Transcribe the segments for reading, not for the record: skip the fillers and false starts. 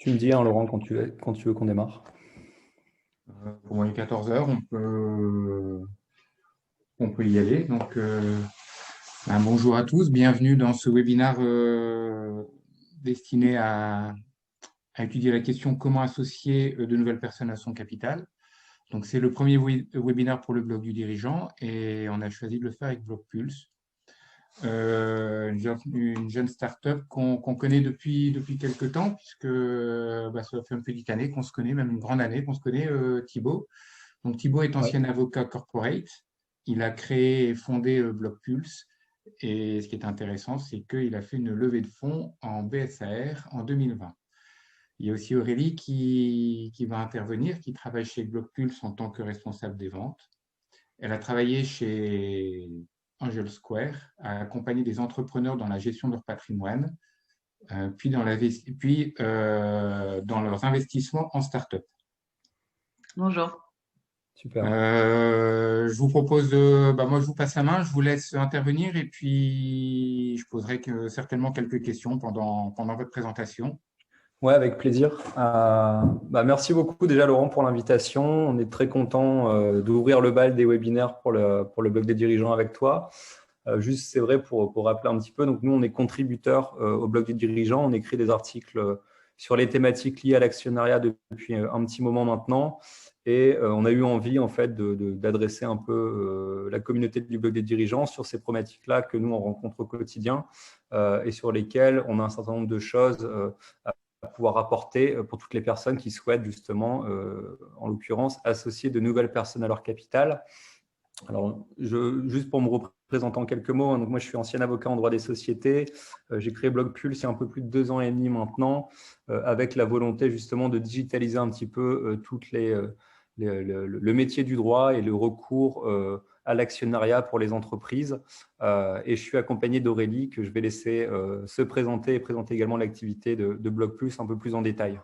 Tu me dis, hein, Laurent, quand tu veux qu'on démarre. Pour moi, il est 14 heures, on peut y aller. Bonjour à tous, bienvenue dans ce webinaire destiné à étudier la question comment associer de nouvelles personnes à son capital. Donc, c'est le premier webinaire pour le blog du dirigeant et on a choisi de le faire avec Blockpulse, une jeune start-up qu'on connaît depuis quelques temps, puisque ça fait une petite année qu'on se connaît, même une grande année qu'on se connaît, Thibaut. Donc Thibaut est Ouais. ancien avocat corporate. Il a créé et fondé Blockpulse. Et ce qui est intéressant, c'est qu'il a fait une levée de fonds en BSAR en 2020. Il y a aussi Aurélie qui va intervenir, qui travaille chez Blockpulse en tant que responsable des ventes. Elle a travaillé chez Angel Square, a accompagné des entrepreneurs dans la gestion de leur patrimoine, dans leurs investissements en start-up. Bonjour. Super. Je vous propose moi je vous passe la main, je vous laisse intervenir et puis je poserai certainement quelques questions pendant votre présentation. Ouais, avec plaisir. Merci beaucoup déjà, Laurent, pour l'invitation. On est très content d'ouvrir le bal des webinaires pour le blog des dirigeants avec toi. Juste, c'est vrai, pour rappeler un petit peu, donc nous, on est contributeurs au blog des dirigeants. On écrit des articles sur les thématiques liées à l'actionnariat depuis un petit moment maintenant. Et on a eu envie en fait d'adresser un peu la communauté du blog des dirigeants sur ces problématiques-là que nous on rencontre au quotidien et sur lesquelles on a un certain nombre de choses à pouvoir apporter pour toutes les personnes qui souhaitent justement, en l'occurrence, associer de nouvelles personnes à leur capital. Alors, juste pour me représenter en quelques mots, donc moi je suis ancien avocat en droit des sociétés. J'ai créé Blockpulse il y a un peu plus de 2 ans et demi maintenant, avec la volonté justement de digitaliser un petit peu le métier du droit et le recours à l'actionnariat pour les entreprises. Et je suis accompagné d'Aurélie que je vais laisser se présenter et présenter également l'activité de Blockpulse un peu plus en détail.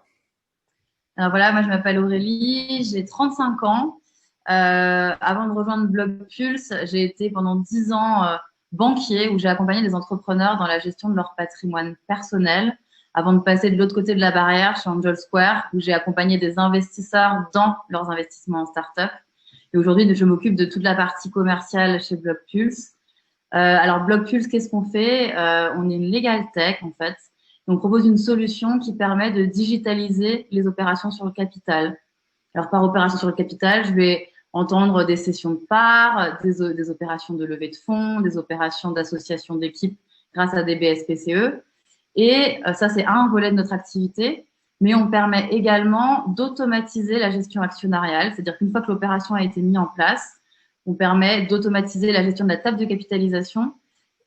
Alors voilà, moi je m'appelle Aurélie, j'ai 35 ans. Avant de rejoindre Blockpulse, j'ai été pendant 10 ans banquier où j'ai accompagné des entrepreneurs dans la gestion de leur patrimoine personnel avant de passer de l'autre côté de la barrière chez Angel Square où j'ai accompagné des investisseurs dans leurs investissements en start-up. Et aujourd'hui, je m'occupe de toute la partie commerciale chez Blockpulse. Alors Blockpulse, qu'est-ce qu'on fait? On est une legal tech en fait. On propose une solution qui permet de digitaliser les opérations sur le capital. Alors, par opération sur le capital, je vais entendre des cessions de parts, des opérations de levée de fonds, des opérations d'association d'équipes grâce à des BSPCE. Et ça, c'est un volet de notre activité. Mais on permet également d'automatiser la gestion actionnariale. C'est-à-dire qu'une fois que l'opération a été mise en place, on permet d'automatiser la gestion de la table de capitalisation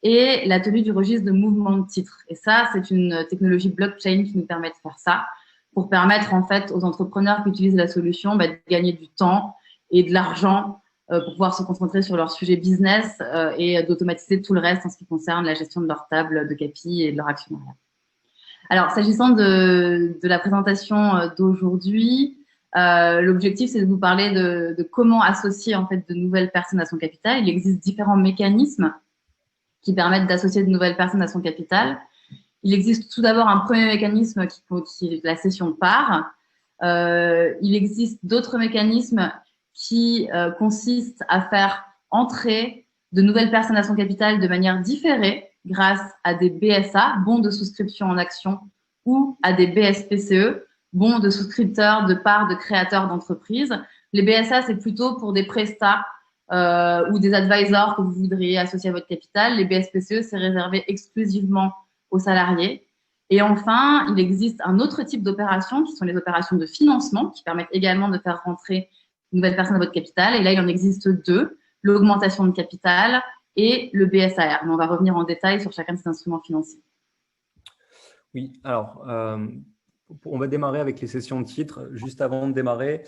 et la tenue du registre de mouvement de titres. Et ça, c'est une technologie blockchain qui nous permet de faire ça pour permettre en fait aux entrepreneurs qui utilisent la solution de gagner du temps et de l'argent pour pouvoir se concentrer sur leur sujet business et d'automatiser tout le reste en ce qui concerne la gestion de leur table de capi et de leur actionnariat. Alors, s'agissant de la présentation d'aujourd'hui, l'objectif, c'est de vous parler de comment associer en fait de nouvelles personnes à son capital. Il existe différents mécanismes qui permettent d'associer de nouvelles personnes à son capital. Il existe tout d'abord un premier mécanisme qui est la cession de parts. Il existe d'autres mécanismes qui consistent à faire entrer de nouvelles personnes à son capital de manière différée grâce à des BSA, bons de souscription en actions, ou à des BSPCE, bons de souscripteurs de parts de créateurs d'entreprises. Les BSA, c'est plutôt pour des prestats ou des advisors que vous voudriez associer à votre capital. Les BSPCE, c'est réservé exclusivement aux salariés. Et enfin, il existe un autre type d'opérations qui sont les opérations de financement qui permettent également de faire rentrer une nouvelle personne à votre capital. Et là, il en existe 2, l'augmentation de capital et le BSAR. Mais on va revenir en détail sur chacun de ces instruments financiers. Oui, alors, on va démarrer avec les sessions de titres. Juste avant de démarrer,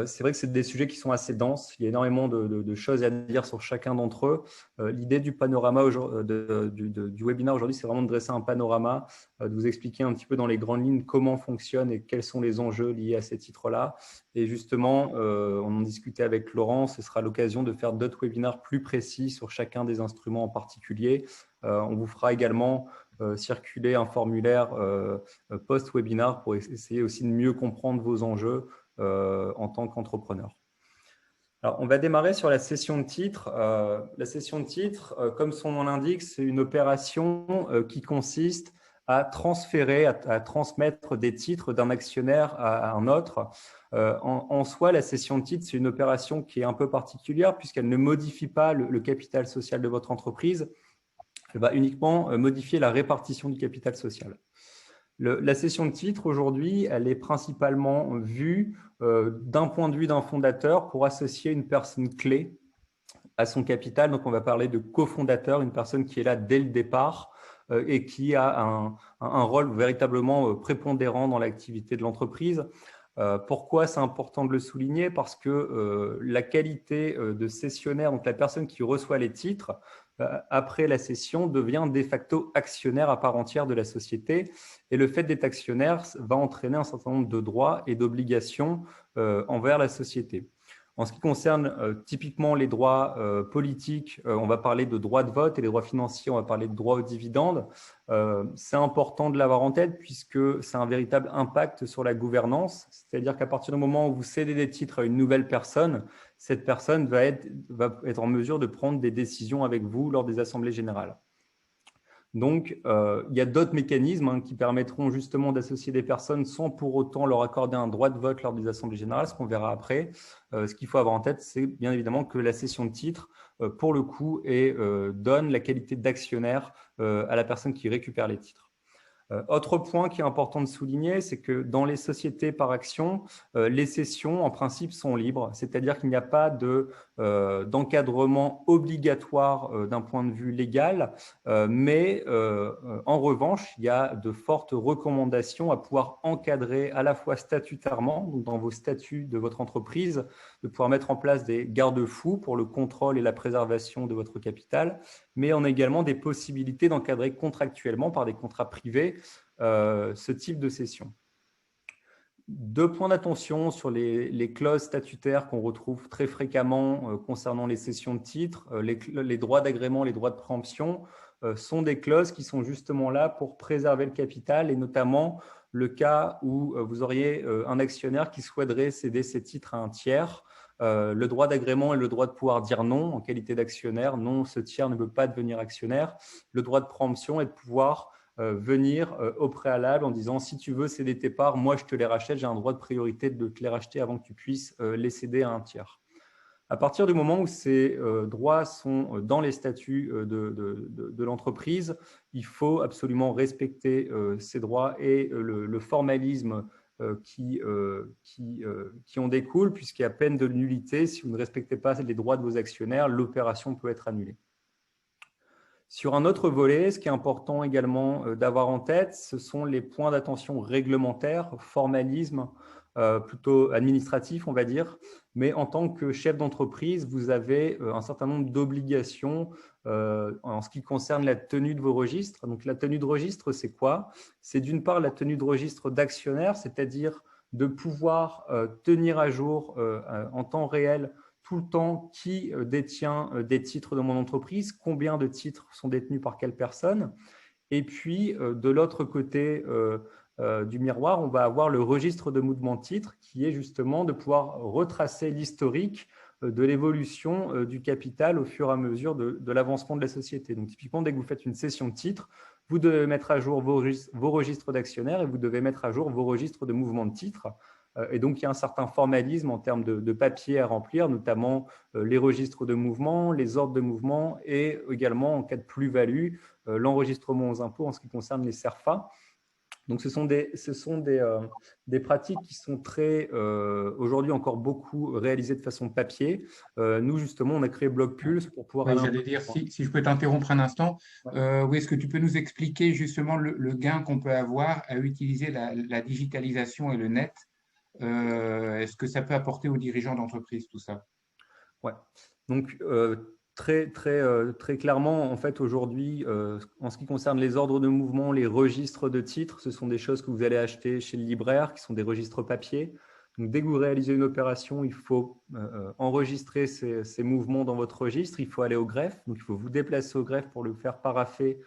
c'est vrai que c'est des sujets qui sont assez denses. Il y a énormément de choses à dire sur chacun d'entre eux. L'idée du panorama du webinaire aujourd'hui, c'est vraiment de dresser un panorama, de vous expliquer un petit peu dans les grandes lignes comment fonctionne et quels sont les enjeux liés à ces titres-là. Et justement, on en discutait avec Laurent, ce sera l'occasion de faire d'autres webinaires plus précis sur chacun des instruments en particulier. On vous fera également circuler un formulaire post-webinar pour essayer aussi de mieux comprendre vos enjeux en tant qu'entrepreneur. Alors, on va démarrer sur la cession de titres. La cession de titres, comme son nom l'indique, c'est une opération qui consiste à transférer, à transmettre des titres d'un actionnaire à un autre. En soi, la cession de titres, c'est une opération qui est un peu particulière puisqu'elle ne modifie pas le capital social de votre entreprise. Elle va uniquement modifier la répartition du capital social. La cession de titres, aujourd'hui, elle est principalement vue d'un point de vue d'un fondateur pour associer une personne clé à son capital. Donc, on va parler de cofondateur, une personne qui est là dès le départ et qui a un rôle véritablement prépondérant dans l'activité de l'entreprise. Pourquoi c'est important de le souligner? Parce que la qualité de cessionnaire, donc la personne qui reçoit les titres, après la cession, devient de facto actionnaire à part entière de la société. Et le fait d'être actionnaire va entraîner un certain nombre de droits et d'obligations envers la société. En ce qui concerne typiquement les droits politiques, on va parler de droits de vote, et les droits financiers, on va parler de droits aux dividendes. C'est important de l'avoir en tête puisque c'est un véritable impact sur la gouvernance. C'est-à-dire qu'à partir du moment où vous cédez des titres à une nouvelle personne, cette personne va être en mesure de prendre des décisions avec vous lors des assemblées générales. Donc, il y a d'autres mécanismes qui permettront justement d'associer des personnes sans pour autant leur accorder un droit de vote lors des assemblées générales, ce qu'on verra après. Ce qu'il faut avoir en tête, c'est bien évidemment que la cession de titres, pour le coup, donne la qualité d'actionnaire à la personne qui récupère les titres. Autre point qui est important de souligner, c'est que dans les sociétés par action, les cessions, en principe, sont libres. C'est-à-dire qu'il n'y a pas d'encadrement obligatoire d'un point de vue légal, mais en revanche, il y a de fortes recommandations à pouvoir encadrer à la fois statutairement, donc dans vos statuts de votre entreprise, de pouvoir mettre en place des garde-fous pour le contrôle et la préservation de votre capital, mais on a également des possibilités d'encadrer contractuellement par des contrats privés ce type de cession. Deux points d'attention sur les clauses statutaires qu'on retrouve très fréquemment concernant les cessions de titres. Les droits d'agrément, les droits de préemption sont des clauses qui sont justement là pour préserver le capital et notamment le cas où vous auriez un actionnaire qui souhaiterait céder ses titres à un tiers. Le droit d'agrément et le droit de pouvoir dire non en qualité d'actionnaire. Non, ce tiers ne peut pas devenir actionnaire. Le droit de préemption est de pouvoir venir au préalable en disant si tu veux céder tes parts, moi je te les rachète, j'ai un droit de priorité de te les racheter avant que tu puisses les céder à un tiers. À partir du moment où ces droits sont dans les statuts de l'entreprise, il faut absolument respecter ces droits et le formalisme qui en découle, puisqu'il y a peine de nullité. Si vous ne respectez pas les droits de vos actionnaires, l'opération peut être annulée. Sur un autre volet, ce qui est important également d'avoir en tête, ce sont les points d'attention réglementaires, formalisme, plutôt administratif, on va dire. Mais en tant que chef d'entreprise, vous avez un certain nombre d'obligations en ce qui concerne la tenue de vos registres. Donc, la tenue de registre, c'est quoi? C'est d'une part la tenue de registre d'actionnaires, c'est-à-dire de pouvoir tenir à jour en temps réel tout le temps qui détient des titres de mon entreprise, combien de titres sont détenus par quelle personne. Et puis, de l'autre côté du miroir, on va avoir le registre de mouvement de titres qui est justement de pouvoir retracer l'historique de l'évolution du capital au fur et à mesure de l'avancement de la société. Donc, typiquement, dès que vous faites une cession de titres, vous devez mettre à jour vos registres d'actionnaires et vous devez mettre à jour vos registres de mouvement de titres. Et donc, il y a un certain formalisme en termes de papier à remplir, notamment les registres de mouvement, les ordres de mouvement et également, en cas de plus-value, l'enregistrement aux impôts en ce qui concerne les CERFA. Donc, ce sont des pratiques qui sont aujourd'hui encore beaucoup réalisées de façon papier. Nous, justement, on a créé BlockPulse pour pouvoir… Oui, j'allais dire, si je peux t'interrompre un instant, oui, est-ce que tu peux nous expliquer justement le gain qu'on peut avoir à utiliser la digitalisation et le net? Est-ce que ça peut apporter aux dirigeants d'entreprise tout ça? Ouais. Donc, très clairement, en fait, aujourd'hui, en ce qui concerne les ordres de mouvement, les registres de titres, ce sont des choses que vous allez acheter chez le libraire, qui sont des registres papier. Donc, dès que vous réalisez une opération, il faut enregistrer ces mouvements dans votre registre. Il faut aller au greffe. Donc, il faut vous déplacer au greffe pour le faire paraffer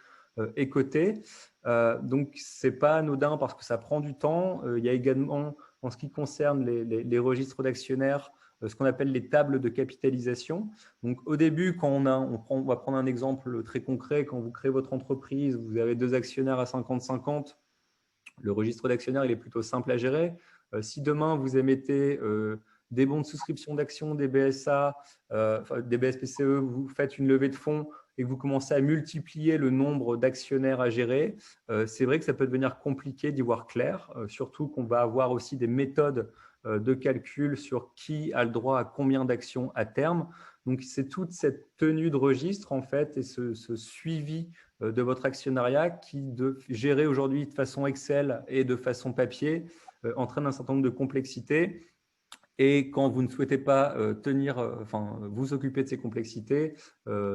est coté. Donc, ce n'est pas anodin parce que ça prend du temps. Il y a également, en ce qui concerne les registres d'actionnaires, ce qu'on appelle les tables de capitalisation. Donc, au début, quand on va prendre un exemple très concret, quand vous créez votre entreprise, vous avez 2 actionnaires à 50-50, le registre d'actionnaires, il est plutôt simple à gérer. Si demain, vous émettez des bons de souscription d'actions, des BSA, des BSPCE, vous faites une levée de fonds et que vous commencez à multiplier le nombre d'actionnaires à gérer, c'est vrai que ça peut devenir compliqué d'y voir clair, surtout qu'on va avoir aussi des méthodes de calcul sur qui a le droit à combien d'actions à terme. Donc, c'est toute cette tenue de registre, en fait, et ce suivi de votre actionnariat qui, gérer aujourd'hui de façon Excel et de façon papier, entraîne un certain nombre de complexités. Et quand vous ne souhaitez pas vous occuper de ces complexités,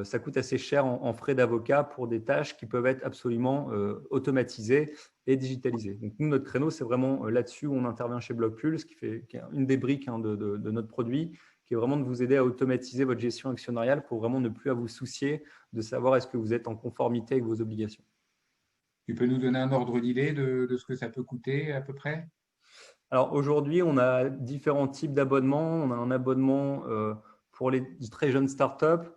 ça coûte assez cher en frais d'avocat pour des tâches qui peuvent être absolument automatisées et digitalisées. Donc, nous, notre créneau, c'est vraiment là-dessus où on intervient chez Blockpulse, qui est une des briques de notre produit, qui est vraiment de vous aider à automatiser votre gestion actionnariale pour vraiment ne plus à vous soucier de savoir est-ce que vous êtes en conformité avec vos obligations. Tu peux nous donner un ordre d'idée de ce que ça peut coûter à peu près? Alors aujourd'hui, on a différents types d'abonnements. On a un abonnement pour les très jeunes startups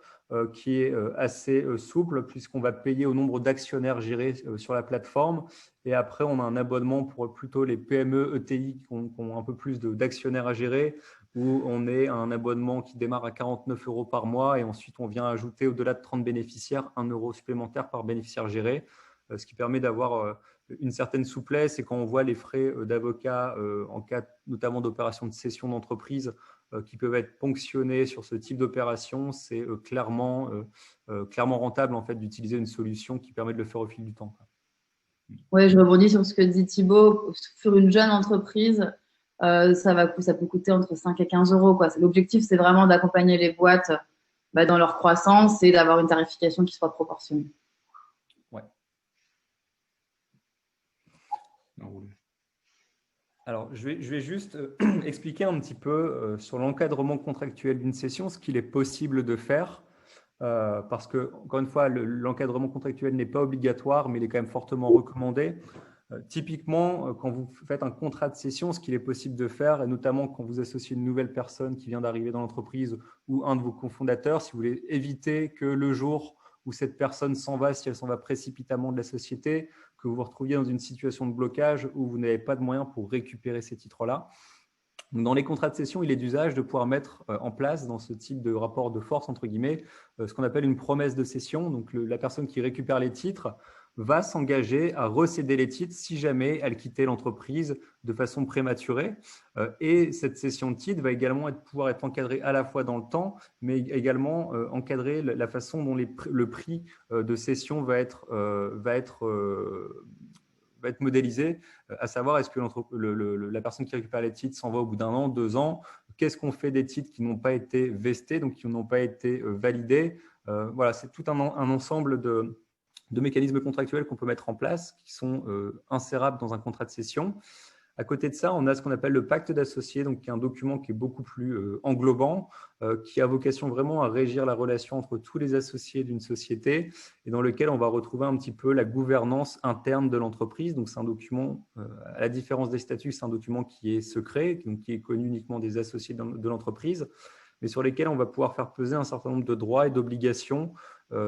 qui est assez souple puisqu'on va payer au nombre d'actionnaires gérés sur la plateforme. Et après, on a un abonnement pour plutôt les PME, ETI qui ont un peu plus d'actionnaires à gérer, où on est à un abonnement qui démarre à 49 € par mois et ensuite on vient ajouter au-delà de 30 bénéficiaires 1 € supplémentaire par bénéficiaire géré, ce qui permet d'avoir une certaine souplesse. Et quand on voit les frais d'avocat en cas notamment d'opérations de cession d'entreprise qui peuvent être ponctionnés sur ce type d'opération, c'est clairement rentable en fait d'utiliser une solution qui permet de le faire au fil du temps. Oui, je rebondis sur ce que dit Thibaut. Sur une jeune entreprise, ça peut coûter entre 5 et 15 €, quoi. L'objectif, c'est vraiment d'accompagner les boîtes dans leur croissance et d'avoir une tarification qui soit proportionnée. Ouais. Alors, je vais juste expliquer un petit peu sur l'encadrement contractuel d'une cession, ce qu'il est possible de faire. Parce que, encore une fois, l'encadrement contractuel n'est pas obligatoire, mais il est quand même fortement recommandé. Typiquement, quand vous faites un contrat de cession, ce qu'il est possible de faire, et notamment quand vous associez une nouvelle personne qui vient d'arriver dans l'entreprise ou un de vos cofondateurs, si vous voulez éviter que le jour où cette personne s'en va, si elle s'en va précipitamment de la société, que vous vous retrouviez dans une situation de blocage où vous n'avez pas de moyens pour récupérer ces titres-là. Dans les contrats de cession, il est d'usage de pouvoir mettre en place dans ce type de rapport de force, entre guillemets, ce qu'on appelle une promesse de cession. Donc, la personne qui récupère les titres va s'engager à recéder les titres si jamais elle quittait l'entreprise de façon prématurée. Et cette cession de titres va également pouvoir être encadrée à la fois dans le temps, mais également encadrer la façon dont le prix de cession va être modélisé, à savoir est-ce que la personne qui récupère les titres s'en va au bout d'1 an, 2 ans, qu'est-ce qu'on fait des titres qui n'ont pas été vestés, donc qui n'ont pas été validés. Voilà, c'est tout un ensemble de mécanismes contractuels qu'on peut mettre en place qui sont insérables dans un contrat de cession. À côté de ça, on a ce qu'on appelle le pacte d'associés, donc qui est un document qui est beaucoup plus englobant, qui a vocation vraiment à régir la relation entre tous les associés d'une société et dans lequel on va retrouver un petit peu la gouvernance interne de l'entreprise. Donc, c'est un document, à la différence des statuts, c'est un document qui est secret, donc qui est connu uniquement des associés de l'entreprise, mais sur lesquels on va pouvoir faire peser un certain nombre de droits et d'obligations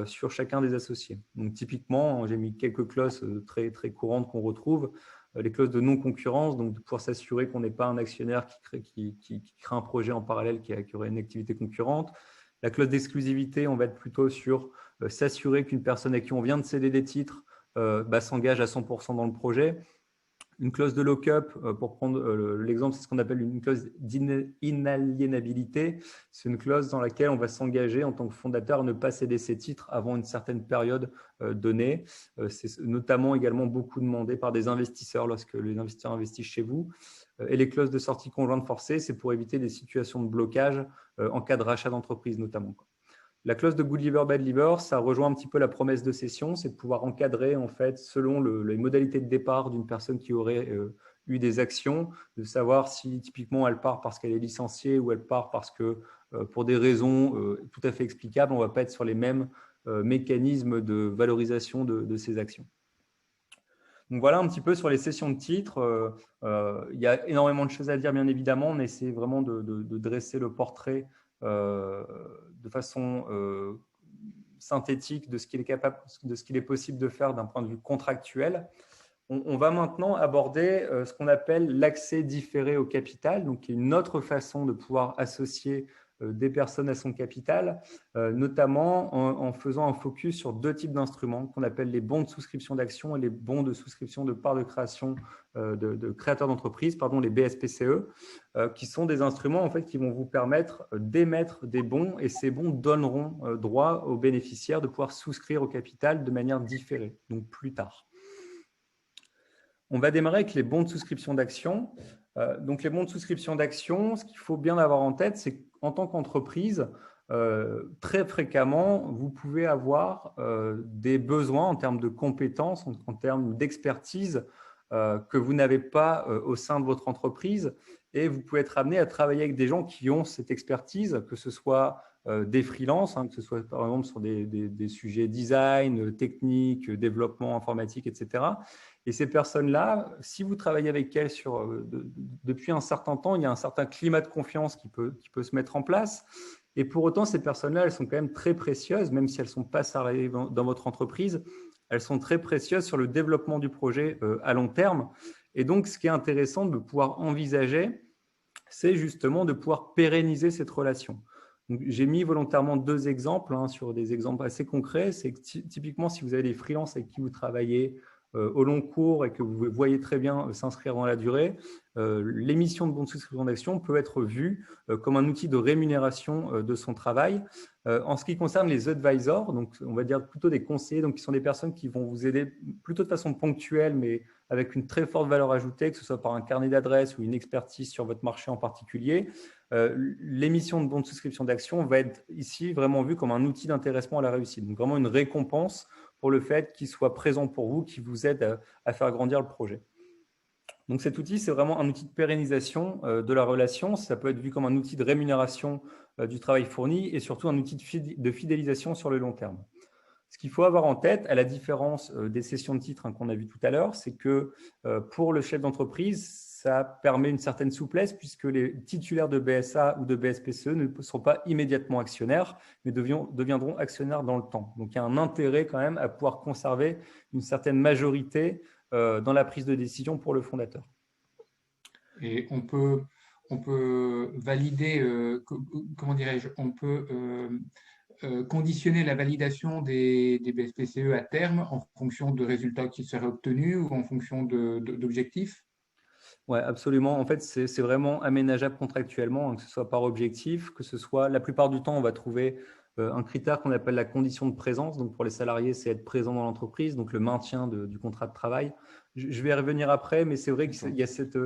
sur chacun des associés. Donc, typiquement, j'ai mis quelques clauses très, très courantes qu'on retrouve. Les clauses de non-concurrence, donc de pouvoir s'assurer qu'on n'est pas un actionnaire qui crée un projet en parallèle qui aurait une activité concurrente. La clause d'exclusivité, on va être plutôt sur s'assurer qu'une personne à qui on vient de céder des titres s'engage à 100% dans le projet. Une clause de lock-up, pour prendre l'exemple, c'est ce qu'on appelle une clause d'inaliénabilité. C'est une clause dans laquelle on va s'engager en tant que fondateur à ne pas céder ses titres avant une certaine période donnée. C'est notamment également beaucoup demandé par des investisseurs lorsque les investisseurs investissent chez vous. Et les clauses de sortie conjointe forcée, c'est pour éviter des situations de blocage en cas de rachat d'entreprise notamment. La clause de good liver, bad liver, ça rejoint un petit peu la promesse de cession, c'est de pouvoir encadrer en fait selon les modalités de départ d'une personne qui aurait eu des actions, de savoir si typiquement elle part parce qu'elle est licenciée ou elle part parce que pour des raisons tout à fait explicables, on ne va pas être sur les mêmes mécanismes de valorisation de ces actions. Donc voilà un petit peu sur les cessions de titres. Il y a énormément de choses à dire, bien évidemment. On essaie vraiment de dresser le portrait de façon synthétique de ce qu'il est capable, de ce qu'il est possible de faire d'un point de vue contractuel. On va maintenant aborder ce qu'on appelle l'accès différé au capital, donc qui est une autre façon de pouvoir associer des personnes à son capital, notamment en faisant un focus sur deux types d'instruments qu'on appelle les bons de souscription d'actions et les bons de souscription de parts de création de créateurs d'entreprises, les BSPCE, qui sont des instruments en fait, qui vont vous permettre d'émettre des bons et ces bons donneront droit aux bénéficiaires de pouvoir souscrire au capital de manière différée, donc plus tard. On va démarrer avec les bons de souscription d'actions. Donc, les bons de souscription d'actions, ce qu'il faut bien avoir en tête, c'est qu'en tant qu'entreprise, très fréquemment, vous pouvez avoir des besoins en termes de compétences, en termes d'expertise que vous n'avez pas au sein de votre entreprise. Et vous pouvez être amené à travailler avec des gens qui ont cette expertise, que ce soit des freelances, que ce soit par exemple sur des sujets design, technique, développement informatique, etc. Et ces personnes-là, si vous travaillez avec elles depuis un certain temps, il y a un certain climat de confiance qui peut se mettre en place. Et pour autant, ces personnes-là, elles sont quand même très précieuses, même si elles ne sont pas salariées dans votre entreprise, elles sont très précieuses sur le développement du projet à long terme. Et donc, ce qui est intéressant de pouvoir envisager, c'est justement de pouvoir pérenniser cette relation. J'ai mis volontairement deux exemples sur des exemples assez concrets. C'est que typiquement, si vous avez des freelances avec qui vous travaillez au long cours et que vous voyez très bien s'inscrire dans la durée, l'émission de bons de souscription d'actions peut être vue comme un outil de rémunération de son travail. En ce qui concerne les advisors, donc on va dire plutôt des conseillers, donc qui sont des personnes qui vont vous aider plutôt de façon ponctuelle, mais avec une très forte valeur ajoutée, que ce soit par un carnet d'adresses ou une expertise sur votre marché en particulier. L'émission de bons de souscription d'actions va être ici vraiment vue comme un outil d'intéressement à la réussite, donc vraiment une récompense pour le fait qu'il soit présent pour vous, qui vous aide à faire grandir le projet. Donc cet outil, c'est vraiment un outil de pérennisation de la relation. Ça peut être vu comme un outil de rémunération du travail fourni et surtout un outil de fidélisation sur le long terme. Ce qu'il faut avoir en tête, à la différence des cessions de titres qu'on a vu tout à l'heure, c'est que pour le chef d'entreprise, ça permet une certaine souplesse puisque les titulaires de BSA ou de BSPCE ne seront pas immédiatement actionnaires, mais deviendront actionnaires dans le temps. Donc, il y a un intérêt quand même à pouvoir conserver une certaine majorité dans la prise de décision pour le fondateur. Et on peut valider, comment dirais-je, on peut conditionner la validation des BSPCE à terme en fonction de résultats qui seraient obtenus ou en fonction d'objectifs? Oui, absolument. En fait, c'est vraiment aménageable contractuellement, que ce soit par objectif, que ce soit… La plupart du temps, on va trouver un critère qu'on appelle la condition de présence. Donc, pour les salariés, c'est être présent dans l'entreprise, donc le maintien du contrat de travail. Je vais y revenir après, mais c'est vrai qu'il y a cette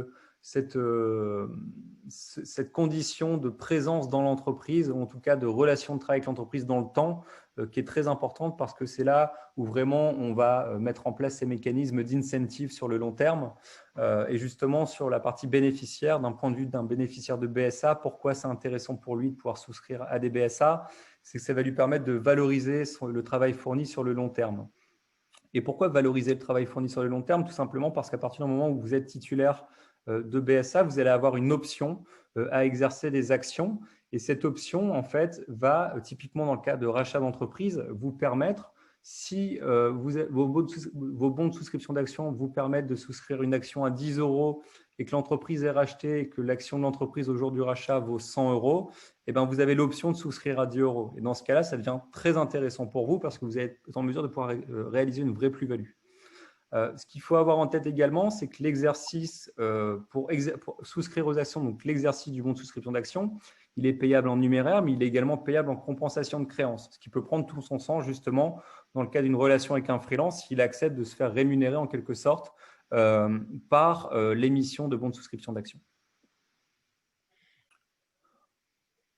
condition de présence dans l'entreprise, ou en tout cas de relation de travail avec l'entreprise dans le temps, qui est très importante parce que c'est là où vraiment on va mettre en place ces mécanismes d'incentive sur le long terme. Et justement, sur la partie bénéficiaire, d'un point de vue d'un bénéficiaire de BSA, pourquoi c'est intéressant pour lui de pouvoir souscrire à des BSA? C'est que ça va lui permettre de valoriser le travail fourni sur le long terme. Et pourquoi valoriser le travail fourni sur le long terme? Tout simplement parce qu'à partir du moment où vous êtes titulaire de BSA, vous allez avoir une option à exercer des actions. Et cette option, en fait, va typiquement dans le cas de rachat d'entreprise, vous permettre, si vos bons de souscription d'actions vous permettent de souscrire une action à 10 € et que l'entreprise est rachetée et que l'action de l'entreprise au jour du rachat vaut 100 €, eh bien, vous avez l'option de souscrire à 10 €. Et dans ce cas-là, ça devient très intéressant pour vous parce que vous êtes en mesure de pouvoir réaliser une vraie plus-value. Ce qu'il faut avoir en tête également, c'est que l'exercice pour souscrire aux actions, donc l'exercice du bon de souscription d'actions, il est payable en numéraire, mais il est également payable en compensation de créances, ce qui peut prendre tout son sens justement dans le cas d'une relation avec un freelance, s'il accepte de se faire rémunérer en quelque sorte par l'émission de bons de souscription d'actions.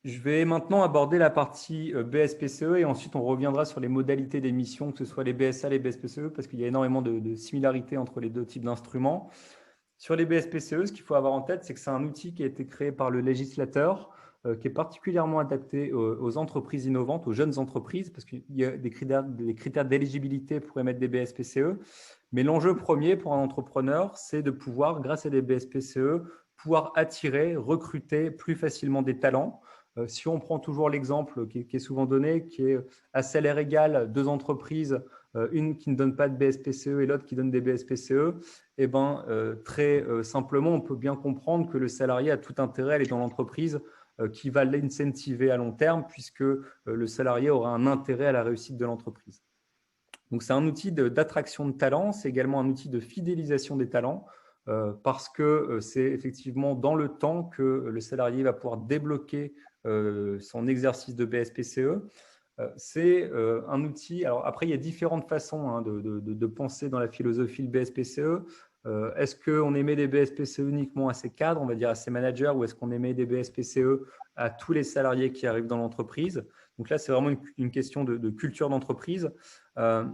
Je vais maintenant aborder la partie BSPCE et ensuite on reviendra sur les modalités d'émission, que ce soit les BSA, les BSPCE, parce qu'il y a énormément de similarités entre les deux types d'instruments. Sur les BSPCE, ce qu'il faut avoir en tête, c'est que c'est un outil qui a été créé par le législateur qui est particulièrement adapté aux entreprises innovantes, aux jeunes entreprises, parce qu'il y a des critères d'éligibilité pour émettre des BSPCE. Mais l'enjeu premier pour un entrepreneur, c'est de pouvoir, grâce à des BSPCE, pouvoir attirer, recruter plus facilement des talents. Si on prend toujours l'exemple qui est souvent donné, qui est à salaire égal, deux entreprises, une qui ne donne pas de BSPCE et l'autre qui donne des BSPCE, eh ben, très simplement, on peut bien comprendre que le salarié a tout intérêt à aller dans l'entreprise qui va l'incentiver à long terme, puisque le salarié aura un intérêt à la réussite de l'entreprise. Donc, c'est un outil d'attraction de talents, c'est également un outil de fidélisation des talents, parce que c'est effectivement dans le temps que le salarié va pouvoir débloquer son exercice de BSPCE. C'est un outil. Alors après, il y a différentes façons de penser dans la philosophie le BSPCE. Est-ce qu'on émet des BSPCE uniquement à ses cadres, on va dire à ses managers, ou est-ce qu'on émet des BSPCE à tous les salariés qui arrivent dans l'entreprise? Donc là, c'est vraiment une question de culture d'entreprise.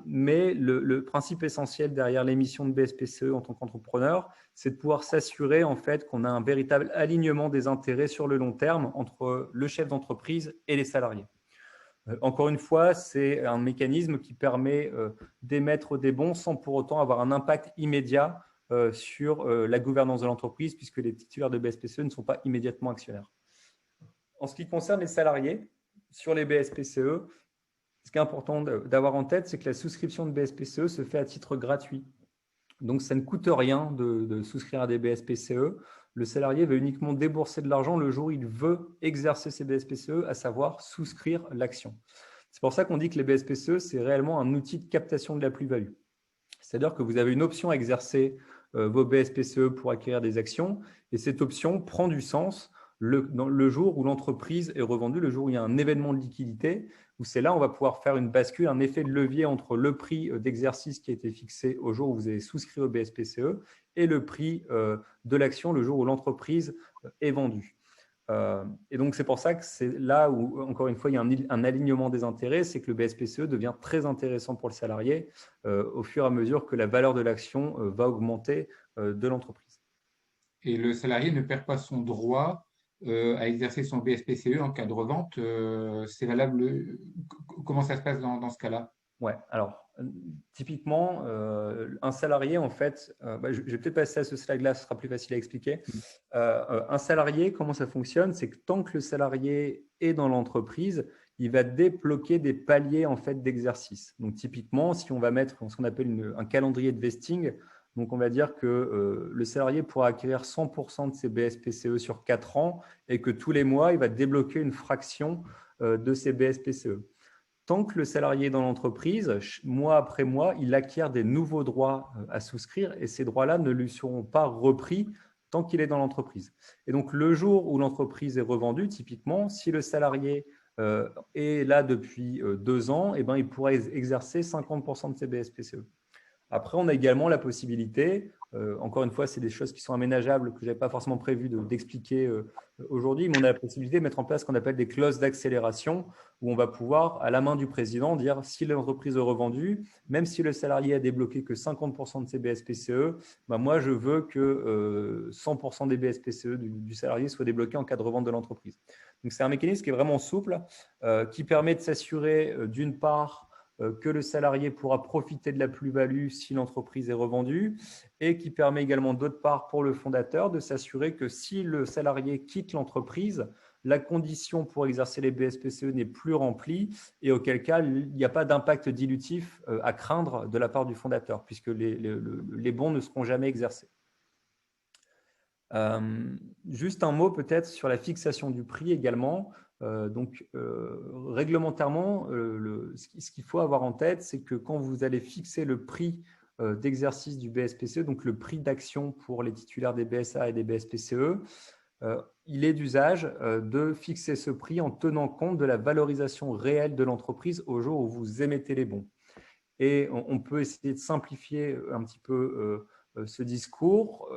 Mais le principe essentiel derrière l'émission de BSPCE en tant qu'entrepreneur, c'est de pouvoir s'assurer en fait qu'on a un véritable alignement des intérêts sur le long terme entre le chef d'entreprise et les salariés. Encore une fois, c'est un mécanisme qui permet d'émettre des bons sans pour autant avoir un impact immédiat sur la gouvernance de l'entreprise, puisque les titulaires de BSPCE ne sont pas immédiatement actionnaires. En ce qui concerne les salariés, sur les BSPCE, ce qui est important d'avoir en tête, c'est que la souscription de BSPCE se fait à titre gratuit. Donc, ça ne coûte rien de souscrire à des BSPCE. Le salarié va uniquement débourser de l'argent le jour où il veut exercer ses BSPCE, à savoir souscrire l'action. C'est pour ça qu'on dit que les BSPCE, c'est réellement un outil de captation de la plus-value. C'est-à-dire que vous avez une option à exercer vos BSPCE pour acquérir des actions, et cette option prend du sens le jour où l'entreprise est revendue, le jour où il y a un événement de liquidité, où c'est là où on va pouvoir faire une bascule, un effet de levier entre le prix d'exercice qui a été fixé au jour où vous avez souscrit au BSPCE et le prix de l'action le jour où l'entreprise est vendue. Et donc, c'est pour ça que c'est là où, encore une fois, il y a un alignement des intérêts, c'est que le BSPCE devient très intéressant pour le salarié au fur et à mesure que la valeur de l'action va augmenter de l'entreprise. Et le salarié ne perd pas son droit à exercer son BSPCE en cas de revente. C'est valable. Comment ça se passe dans ce cas-là? Ouais, alors typiquement, un salarié, en fait, je vais peut-être passer à ce slide-là, ce sera plus facile à expliquer. Un salarié, comment ça fonctionne? C'est que tant que le salarié est dans l'entreprise, il va débloquer des paliers en fait d'exercice. Donc typiquement, si on va mettre ce qu'on appelle un calendrier de vesting, donc on va dire que le salarié pourra acquérir 100% de ses BSPCE sur 4 ans et que tous les mois, il va débloquer une fraction de ses BSPCE. Tant que le salarié est dans l'entreprise, mois après mois, il acquiert des nouveaux droits à souscrire et ces droits-là ne lui seront pas repris tant qu'il est dans l'entreprise. Et donc, le jour où l'entreprise est revendue, typiquement, si le salarié est là depuis 2 ans, eh ben, il pourra exercer 50% de ses BSPCE. Après, on a également la possibilité, encore une fois, c'est des choses qui sont aménageables, que je n'avais pas forcément prévu d'expliquer aujourd'hui, mais on a la possibilité de mettre en place ce qu'on appelle des clauses d'accélération, où on va pouvoir, à la main du président, dire si l'entreprise est revendue, même si le salarié a débloqué que 50% de ses BSPCE, ben moi, je veux que 100% des BSPCE du salarié soient débloqués en cas de revente de l'entreprise. Donc, c'est un mécanisme qui est vraiment souple, qui permet de s'assurer, d'une part, que le salarié pourra profiter de la plus-value si l'entreprise est revendue et qui permet également d'autre part pour le fondateur de s'assurer que si le salarié quitte l'entreprise, la condition pour exercer les BSPCE n'est plus remplie et auquel cas il n'y a pas d'impact dilutif à craindre de la part du fondateur puisque les bons ne seront jamais exercés. Juste un mot peut-être sur la fixation du prix également. Réglementairement, ce qu'il faut avoir en tête, c'est que quand vous allez fixer le prix d'exercice du BSPCE, donc le prix d'action pour les titulaires des BSA et des BSPCE, il est d'usage de fixer ce prix en tenant compte de la valorisation réelle de l'entreprise au jour où vous émettez les bons. Et on peut essayer de simplifier un petit peu ce discours,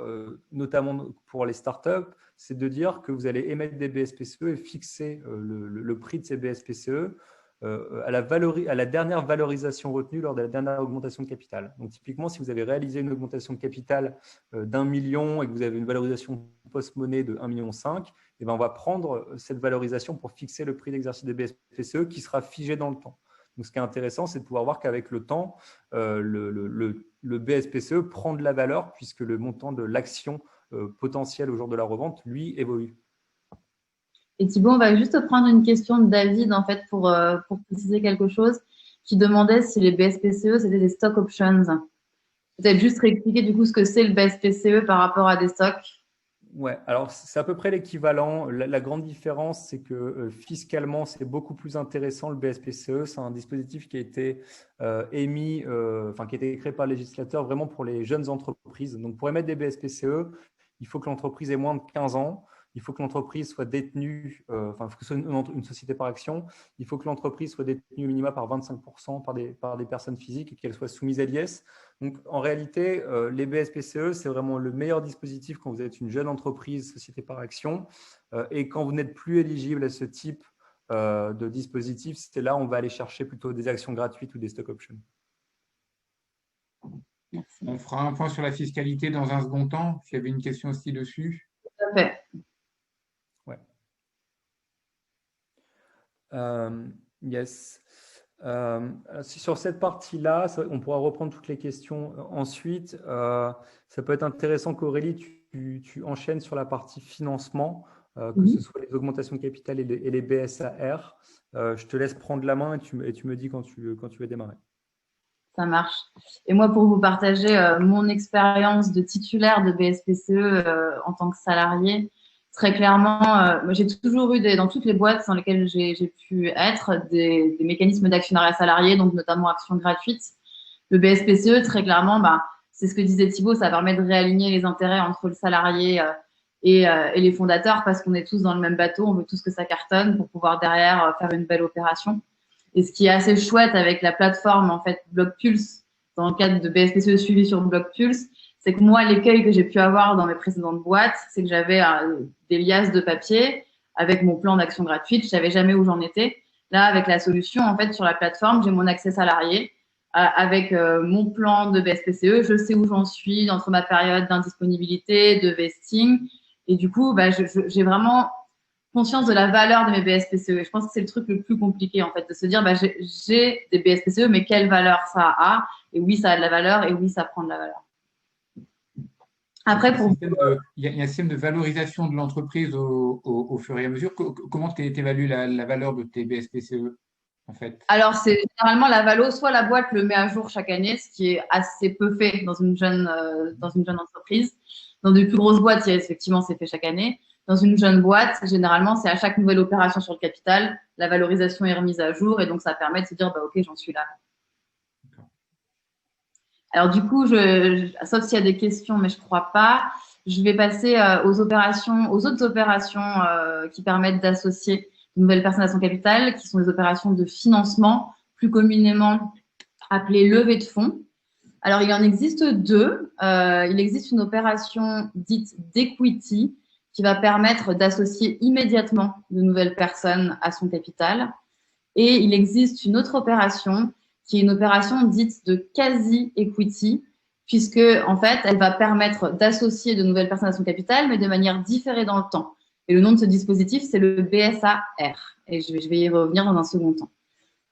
notamment pour les startups, c'est de dire que vous allez émettre des BSPCE et fixer le prix de ces BSPCE à la dernière valorisation retenue lors de la dernière augmentation de capital. Donc, typiquement, si vous avez réalisé une augmentation de capital d'1 million et que vous avez une valorisation post-monnaie de 1,5 million, eh bien, on va prendre cette valorisation pour fixer le prix d'exercice des BSPCE qui sera figé dans le temps. Donc, ce qui est intéressant, c'est de pouvoir voir qu'avec le temps, le BSPCE prend de la valeur puisque le montant de l'action potentielle au jour de la revente, lui, évolue. Et Thibaut, on va juste prendre une question de David, en fait, pour préciser quelque chose, qui demandait si les BSPCE, c'était des stock options. Peut-être juste réexpliquer du coup ce que c'est le BSPCE par rapport à des stocks. Ouais, alors c'est à peu près l'équivalent. La grande différence, c'est que fiscalement, c'est beaucoup plus intéressant le BSPCE. C'est un dispositif qui a été émis, qui a été créé par le législateur vraiment pour les jeunes entreprises. Donc, pour émettre des BSPCE, il faut que l'entreprise ait moins de 15 ans. Il faut que l'entreprise soit détenue, que ce soit une société par action. Il faut que l'entreprise soit détenue au minimum par 25% par des personnes physiques et qu'elle soit soumise à l'IS. Donc, en réalité, les BSPCE, c'est vraiment le meilleur dispositif quand vous êtes une jeune entreprise, société par action. Et quand vous n'êtes plus éligible à ce type de dispositif, c'est là où on va aller chercher plutôt des actions gratuites ou des stock options. Merci. On fera un point sur la fiscalité dans un second temps, s'il y avait une question aussi dessus. Tout à fait. Ouais. Yes. Sur cette partie-là, on pourra reprendre toutes les questions ensuite. Ça peut être intéressant qu'Aurélie, tu enchaînes sur la partie financement, que ce soit les augmentations de capital et les BSAR. Je te laisse prendre la main et tu me dis quand tu veux démarrer. Ça marche. Et moi, pour vous partager mon expérience de titulaire de BSPCE en tant que salarié, très clairement, moi, j'ai toujours eu dans toutes les boîtes dans lesquelles j'ai pu être des mécanismes d'actionnariat salarié, donc notamment actions gratuites. Le BSPCE, très clairement, c'est ce que disait Thibaut, ça permet de réaligner les intérêts entre le salarié et les fondateurs parce qu'on est tous dans le même bateau, on veut tous que ça cartonne pour pouvoir derrière faire une belle opération. Et ce qui est assez chouette avec la plateforme en fait BlockPulse, dans le cadre de BSPCE suivi sur BlockPulse, c'est que moi, l'écueil que j'ai pu avoir dans mes précédentes boîtes, c'est que j'avais des liasses de papier avec mon plan d'action gratuite. Je savais jamais où j'en étais. Là, avec la solution, en fait, sur la plateforme, j'ai mon accès salarié avec mon plan de BSPCE. Je sais où j'en suis entre ma période d'indisponibilité, de vesting. Et du coup, j'ai vraiment conscience de la valeur de mes BSPCE. Et je pense que c'est le truc le plus compliqué, en fait, de se dire, j'ai des BSPCE, mais quelle valeur ça a? Et oui, ça a de la valeur, et oui, ça prend de la valeur. Après, il y a un système de valorisation de l'entreprise au fur et à mesure. Comment tu évalues la valeur de tes BSPCE, en fait? Alors, c'est généralement la valo, soit la boîte le met à jour chaque année, ce qui est assez peu fait dans une jeune entreprise. Dans de plus grosses boîtes, effectivement, c'est fait chaque année. Dans une jeune boîte, généralement, c'est à chaque nouvelle opération sur le capital, la valorisation est remise à jour et donc ça permet de se dire, OK, j'en suis là. Alors du coup, sauf s'il y a des questions, mais je ne crois pas, je vais passer aux autres opérations qui permettent d'associer de nouvelles personnes à son capital, qui sont des opérations de financement, plus communément appelées levées de fonds. Alors, il en existe deux. Il existe une opération dite d'equity qui va permettre d'associer immédiatement de nouvelles personnes à son capital. Et il existe une autre opération qui est une opération dite de quasi-equity, puisque, en fait, elle va permettre d'associer de nouvelles personnes à son capital, mais de manière différée dans le temps. Et le nom de ce dispositif, c'est le BSAR. Et je vais y revenir dans un second temps.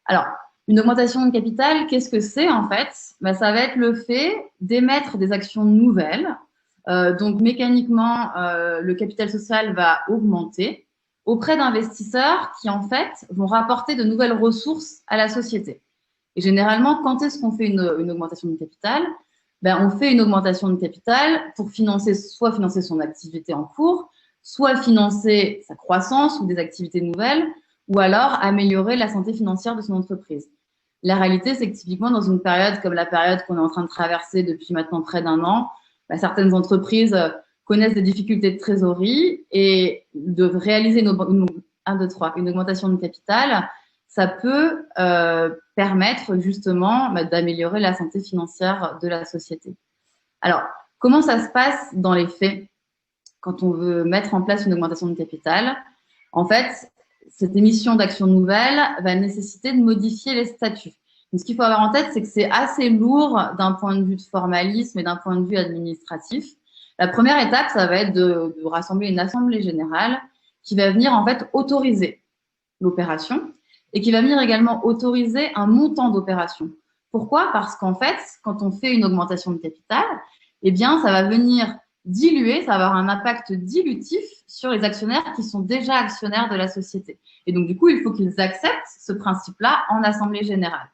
Alors, une augmentation de capital, qu'est-ce que c'est, en fait? Ça va être le fait d'émettre des actions nouvelles. Donc, mécaniquement, le capital social va augmenter auprès d'investisseurs qui, en fait, vont rapporter de nouvelles ressources à la société. Et généralement, quand est-ce qu'on fait une augmentation de capital? On fait une augmentation de capital pour soit financer son activité en cours, soit financer sa croissance ou des activités nouvelles, ou alors améliorer la santé financière de son entreprise. La réalité, c'est que typiquement, dans une période comme la période qu'on est en train de traverser depuis maintenant près d'un an, certaines entreprises connaissent des difficultés de trésorerie et de réaliser une augmentation de capital, ça peut permettre justement d'améliorer la santé financière de la société. Alors, comment ça se passe dans les faits quand on veut mettre en place une augmentation de capital? En fait, cette émission d'actions nouvelles va nécessiter de modifier les statuts. Donc, ce qu'il faut avoir en tête, c'est que c'est assez lourd d'un point de vue de formalisme et d'un point de vue administratif. La première étape, ça va être de rassembler une assemblée générale qui va venir en fait autoriser l'opération et qui va venir également autoriser un montant d'opération. Pourquoi? Parce qu'en fait, quand on fait une augmentation de capital, eh bien, ça va venir diluer, ça va avoir un impact dilutif sur les actionnaires qui sont déjà actionnaires de la société. Et donc, du coup, il faut qu'ils acceptent ce principe-là en assemblée générale.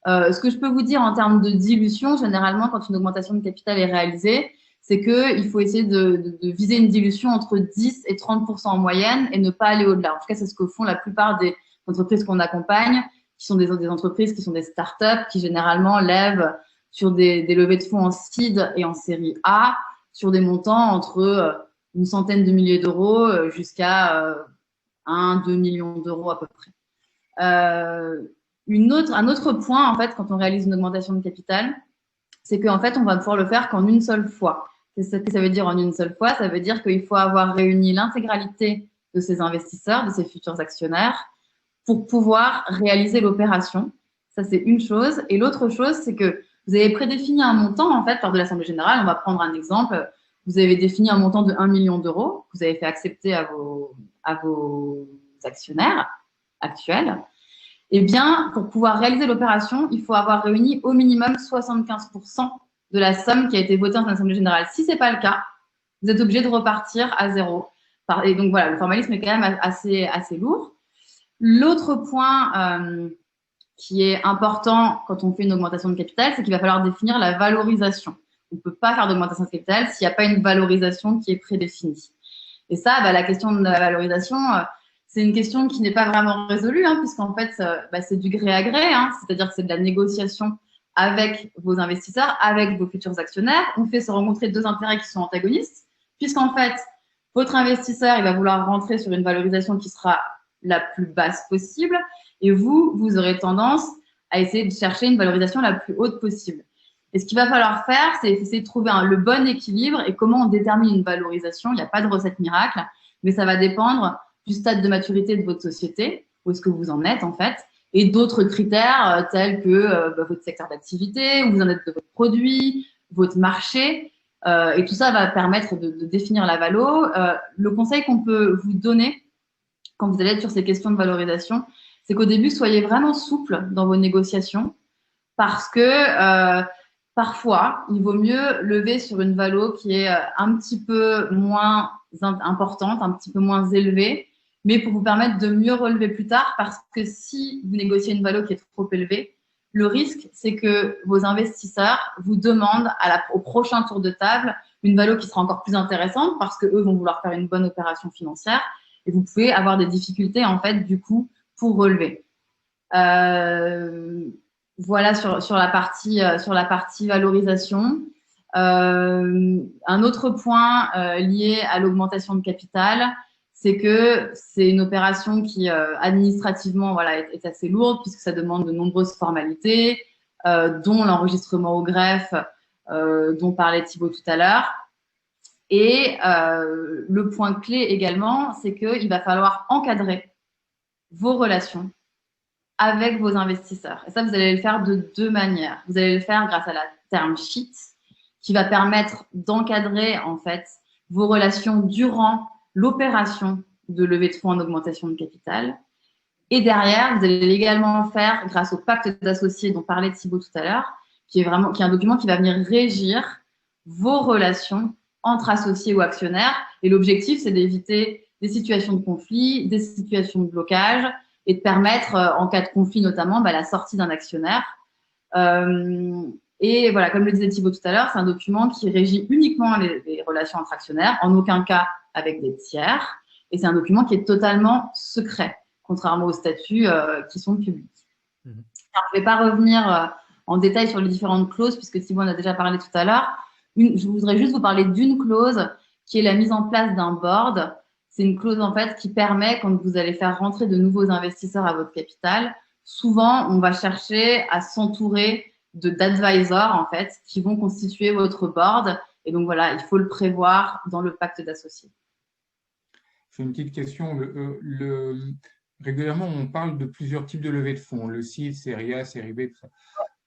Ce que je peux vous dire en termes de dilution, généralement, quand une augmentation de capital est réalisée, c'est qu'il faut essayer de viser une dilution entre 10 et 30% en moyenne et ne pas aller au-delà. En tout cas, c'est ce que font la plupart des entreprises qu'on accompagne, qui sont des entreprises qui sont des startups, qui généralement lèvent sur des levées de fonds en seed et en série A, sur des montants entre une centaine de milliers d'euros jusqu'à 1-2 millions d'euros à peu près. Un autre point, en fait, quand on réalise une augmentation de capital, c'est qu'en fait, on va pouvoir le faire qu'en une seule fois. C'est ce que ça veut dire en une seule fois. Ça veut dire qu'il faut avoir réuni l'intégralité de ces investisseurs, de ces futurs actionnaires, pour pouvoir réaliser l'opération. Ça, c'est une chose. Et l'autre chose, c'est que vous avez prédéfini un montant, en fait, lors de l'Assemblée générale. On va prendre un exemple. Vous avez défini un montant de 1 million d'euros que vous avez fait accepter à vos actionnaires actuels. Eh bien, pour pouvoir réaliser l'opération, il faut avoir réuni au minimum 75% de la somme qui a été votée en Assemblée générale. Si ce n'est pas le cas, vous êtes obligé de repartir à zéro. Et donc, voilà, le formalisme est quand même assez lourd. L'autre point qui est important quand on fait une augmentation de capital, c'est qu'il va falloir définir la valorisation. On ne peut pas faire d'augmentation de capital s'il n'y a pas une valorisation qui est prédéfinie. Et ça, la question de la valorisation, c'est une question qui n'est pas vraiment résolue, puisqu'en fait, c'est du gré à gré, c'est-à-dire que c'est de la négociation avec vos investisseurs, avec vos futurs actionnaires. On fait se rencontrer deux intérêts qui sont antagonistes, puisqu'en fait, votre investisseur, il va vouloir rentrer sur une valorisation qui sera la plus basse possible, et vous aurez tendance à essayer de chercher une valorisation la plus haute possible. Et ce qu'il va falloir faire, c'est essayer de trouver le bon équilibre. Et comment on détermine une valorisation? Il n'y a pas de recette miracle, mais ça va dépendre du stade de maturité de votre société, où est-ce que vous en êtes en fait, et d'autres critères tels que votre secteur d'activité, où vous en êtes de votre produit, votre marché, et tout ça va permettre de définir la valo. Le conseil qu'on peut vous donner quand vous allez être sur ces questions de valorisation, c'est qu'au début, soyez vraiment souple dans vos négociations, parce que parfois, il vaut mieux lever sur une valo qui est un petit peu moins importante, un petit peu moins élevée, mais pour vous permettre de mieux relever plus tard, parce que si vous négociez une valo qui est trop élevée, le risque, c'est que vos investisseurs vous demandent au prochain tour de table une valo qui sera encore plus intéressante, parce qu'eux vont vouloir faire une bonne opération financière, et vous pouvez avoir des difficultés, en fait, du coup, pour relever. Voilà sur la partie valorisation. Un autre point lié à l'augmentation de capital, c'est que c'est une opération qui administrativement est assez lourde, puisque ça demande de nombreuses formalités, dont l'enregistrement au greffe dont parlait Thibaut tout à l'heure. Et le point clé également, c'est qu'il va falloir encadrer vos relations avec vos investisseurs. Et ça, vous allez le faire de deux manières. Vous allez le faire grâce à la term sheet, qui va permettre d'encadrer en fait vos relations durant l'opération de levée de fonds en augmentation de capital. Et derrière, vous allez également le faire grâce au pacte d'associés dont parlait Thibaut tout à l'heure, qui est un document qui va venir régir vos relations entre associés ou actionnaires. Et l'objectif, c'est d'éviter des situations de conflit, des situations de blocage, et de permettre, en cas de conflit notamment, la sortie d'un actionnaire. Et voilà, comme le disait Thibaut tout à l'heure, c'est un document qui régit uniquement les relations entre actionnaires, en aucun cas avec des tiers. Et c'est un document qui est totalement secret, contrairement aux statuts qui sont publics. Alors, je ne vais pas revenir en détail sur les différentes clauses, puisque Thibaut en a déjà parlé tout à l'heure. Je voudrais juste vous parler d'une clause qui est la mise en place d'un board. C'est une clause en fait qui permet, quand vous allez faire rentrer de nouveaux investisseurs à votre capital, souvent on va chercher à s'entourer d'advisors en fait qui vont constituer votre board. Et donc voilà, il faut le prévoir dans le pacte d'associés. J'ai une petite question. régulièrement, on parle de plusieurs types de levées de fonds, le seed, série A, série B, tout ça.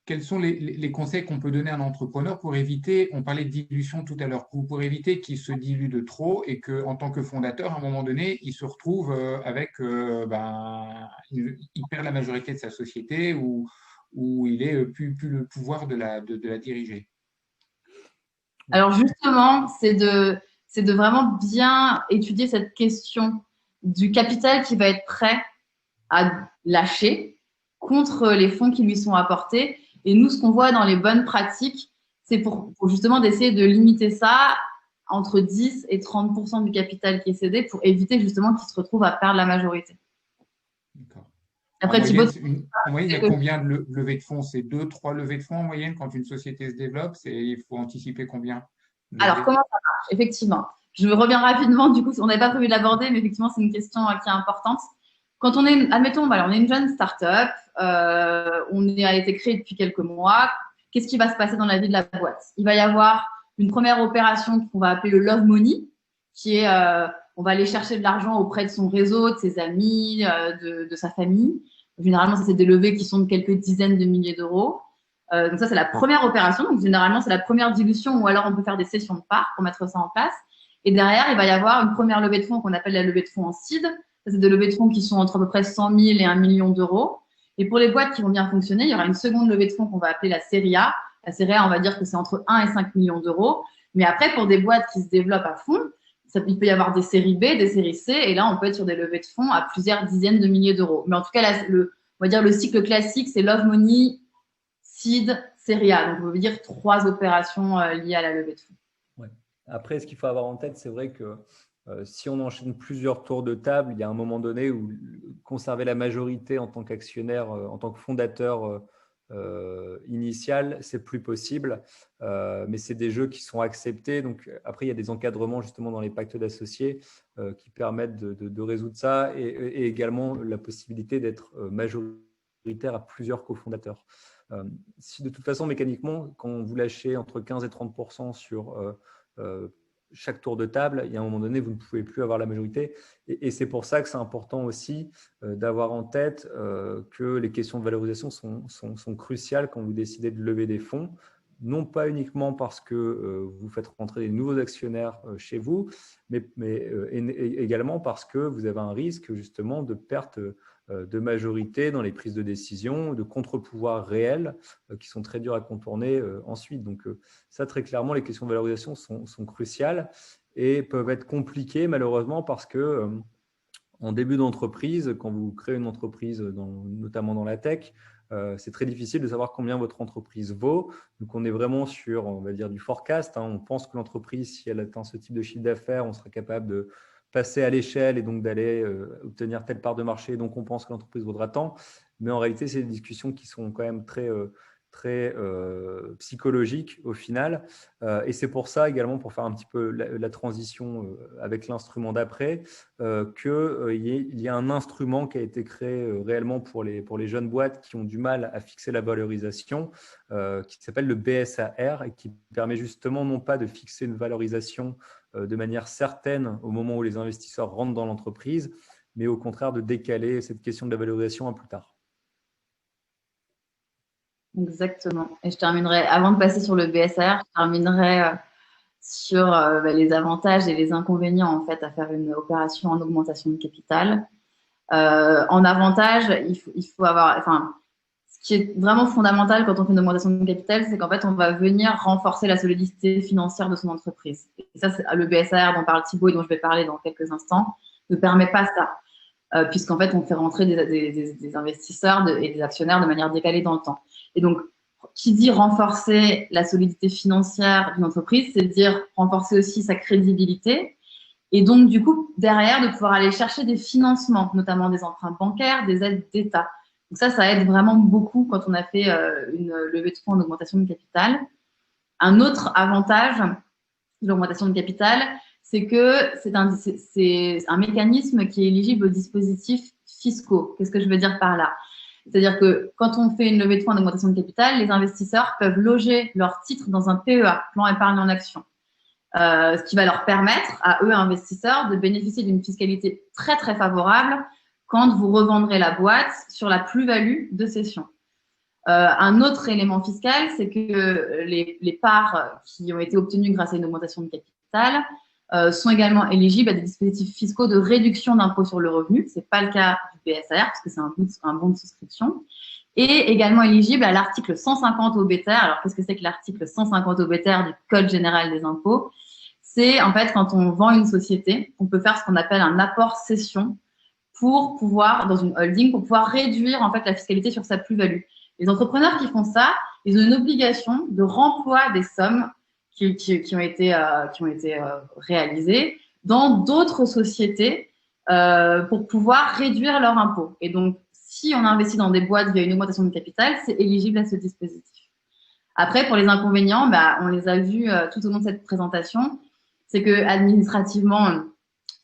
Quels sont les conseils qu'on peut donner à un entrepreneur pour éviter, on parlait de dilution tout à l'heure, pour éviter qu'il se dilue de trop et qu'en tant que fondateur, à un moment donné, il se retrouve il perd la majorité de sa société ou il n'est plus le pouvoir de la diriger. Alors justement, c'est de vraiment bien étudier cette question du capital qui va être prêt à lâcher contre les fonds qui lui sont apportés. Et nous, ce qu'on voit dans les bonnes pratiques, c'est pour justement d'essayer de limiter ça entre 10 et 30% du capital qui est cédé pour éviter justement qu'il se retrouve à perdre la majorité. D'accord. Après, en moyenne, il y a combien de levées de fonds? C'est 2-3 levées de fonds en moyenne quand une société se développe? Il faut anticiper combien? Alors, comment ça marche? Effectivement. Je reviens rapidement, du coup, on n'avait pas prévu de l'aborder, mais effectivement, c'est une question qui est importante. Quand on est, admettons, on est une jeune start-up, on a été créé depuis quelques mois. Qu'est-ce qui va se passer dans la vie de la boîte? Il va y avoir une première opération qu'on va appeler le love money, qui est, on va aller chercher de l'argent auprès de son réseau, de ses amis, de sa famille. Généralement, ça, c'est des levées qui sont de quelques dizaines de milliers d'euros. Donc ça, c'est la première opération. Donc généralement, c'est la première dilution ou alors on peut faire des cessions de parts pour mettre ça en place. Et derrière, il va y avoir une première levée de fonds qu'on appelle la levée de fonds en seed. Ça, c'est des levées de fonds qui sont entre à peu près 100 000 et 1 million d'euros. Et pour les boîtes qui vont bien fonctionner, il y aura une seconde levée de fonds qu'on va appeler la série A. La série A, on va dire que c'est entre 1 et 5 millions d'euros. Mais après, pour des boîtes qui se développent à fond, il peut y avoir des séries B, des séries C. Et là, on peut être sur des levées de fonds à plusieurs dizaines de milliers d'euros. Mais en tout cas, là, on va dire le cycle classique, c'est love money, seed, série A. Donc, on veut dire 3 opérations liées à la levée de fonds. Ouais. Après, ce qu'il faut avoir en tête, c'est vrai que si on enchaîne plusieurs tours de table, il y a un moment donné où conserver la majorité en tant qu'actionnaire, en tant que fondateur initial, c'est plus possible. Mais c'est des jeux qui sont acceptés. Donc, après, il y a des encadrements justement dans les pactes d'associés qui permettent de résoudre ça et également la possibilité d'être majoritaire à plusieurs cofondateurs. Si de toute façon, mécaniquement, quand vous lâchez entre 15 et 30% sur chaque tour de table, il y a un moment donné, vous ne pouvez plus avoir la majorité. Et c'est pour ça que c'est important aussi d'avoir en tête que les questions de valorisation sont cruciales quand vous décidez de lever des fonds. Non pas uniquement parce que vous faites rentrer des nouveaux actionnaires chez vous, mais également parce que vous avez un risque justement de perte de majorité dans les prises de décision, de contre-pouvoirs réels qui sont très durs à contourner ensuite. Donc ça, très clairement, les questions de valorisation sont cruciales et peuvent être compliquées malheureusement parce que en début d'entreprise, quand vous créez une entreprise, notamment dans la tech, c'est très difficile de savoir combien votre entreprise vaut. Donc, on est vraiment sur, on va dire, du forecast. On pense que l'entreprise, si elle atteint ce type de chiffre d'affaires, on sera capable de passer à l'échelle et donc d'aller obtenir telle part de marché. Donc, on pense que l'entreprise vaudra tant. Mais en réalité, c'est des discussions qui sont quand même très psychologique au final. Et c'est pour ça également, pour faire un petit peu la transition avec l'instrument d'après, qu'il y a un instrument qui a été créé réellement pour les jeunes boîtes qui ont du mal à fixer la valorisation, qui s'appelle le BSAR et qui permet justement non pas de fixer une valorisation de manière certaine au moment où les investisseurs rentrent dans l'entreprise, mais au contraire de décaler cette question de la valorisation à plus tard. Exactement. Et je terminerai, avant de passer sur le BSAR, je terminerai sur les avantages et les inconvénients en fait à faire une opération en augmentation de capital. En avantage, il faut avoir, enfin, ce qui est vraiment fondamental quand on fait une augmentation de capital, c'est qu'en fait, on va venir renforcer la solidité financière de son entreprise. Et ça, c'est le BSAR dont parle Thibaut et dont je vais parler dans quelques instants, ne permet pas ça. Puisqu'en fait, on fait rentrer des investisseurs et des actionnaires de manière décalée dans le temps. Et donc, qui dit renforcer la solidité financière d'une entreprise, c'est dire renforcer aussi sa crédibilité. Et donc, du coup, derrière, de pouvoir aller chercher des financements, notamment des emprunts bancaires, des aides d'État. Donc ça aide vraiment beaucoup quand on a fait une levée de fonds en augmentation de capital. Un autre avantage de l'augmentation de capital, c'est que c'est un mécanisme qui est éligible aux dispositifs fiscaux. Qu'est-ce que je veux dire par là? C'est-à-dire que quand on fait une levée de fonds en augmentation de capital, les investisseurs peuvent loger leurs titres dans un PEA, plan épargne en action, ce qui va leur permettre à eux, investisseurs, de bénéficier d'une fiscalité très, très favorable quand vous revendrez la boîte sur la plus-value de cession. Un autre élément fiscal, c'est que les parts qui ont été obtenues grâce à une augmentation de capital sont également éligibles à des dispositifs fiscaux de réduction d'impôt sur le revenu. Ce n'est pas le cas du BSR, parce que c'est un bon de souscription. Et également éligible à l'article 150 obiter. Alors, qu'est-ce que c'est que l'article 150 obiter du Code général des impôts? C'est en fait quand on vend une société, on peut faire ce qu'on appelle un apport cession pour pouvoir, dans une holding, pour pouvoir réduire en fait la fiscalité sur sa plus-value. Les entrepreneurs qui font ça, ils ont une obligation de remploi des sommes qui ont été réalisées dans d'autres sociétés pour pouvoir réduire leur impôt. Et donc, si on investit dans des boîtes via une augmentation de capital, c'est éligible à ce dispositif. Après, pour les inconvénients, on les a vus tout au long de cette présentation, c'est que administrativement,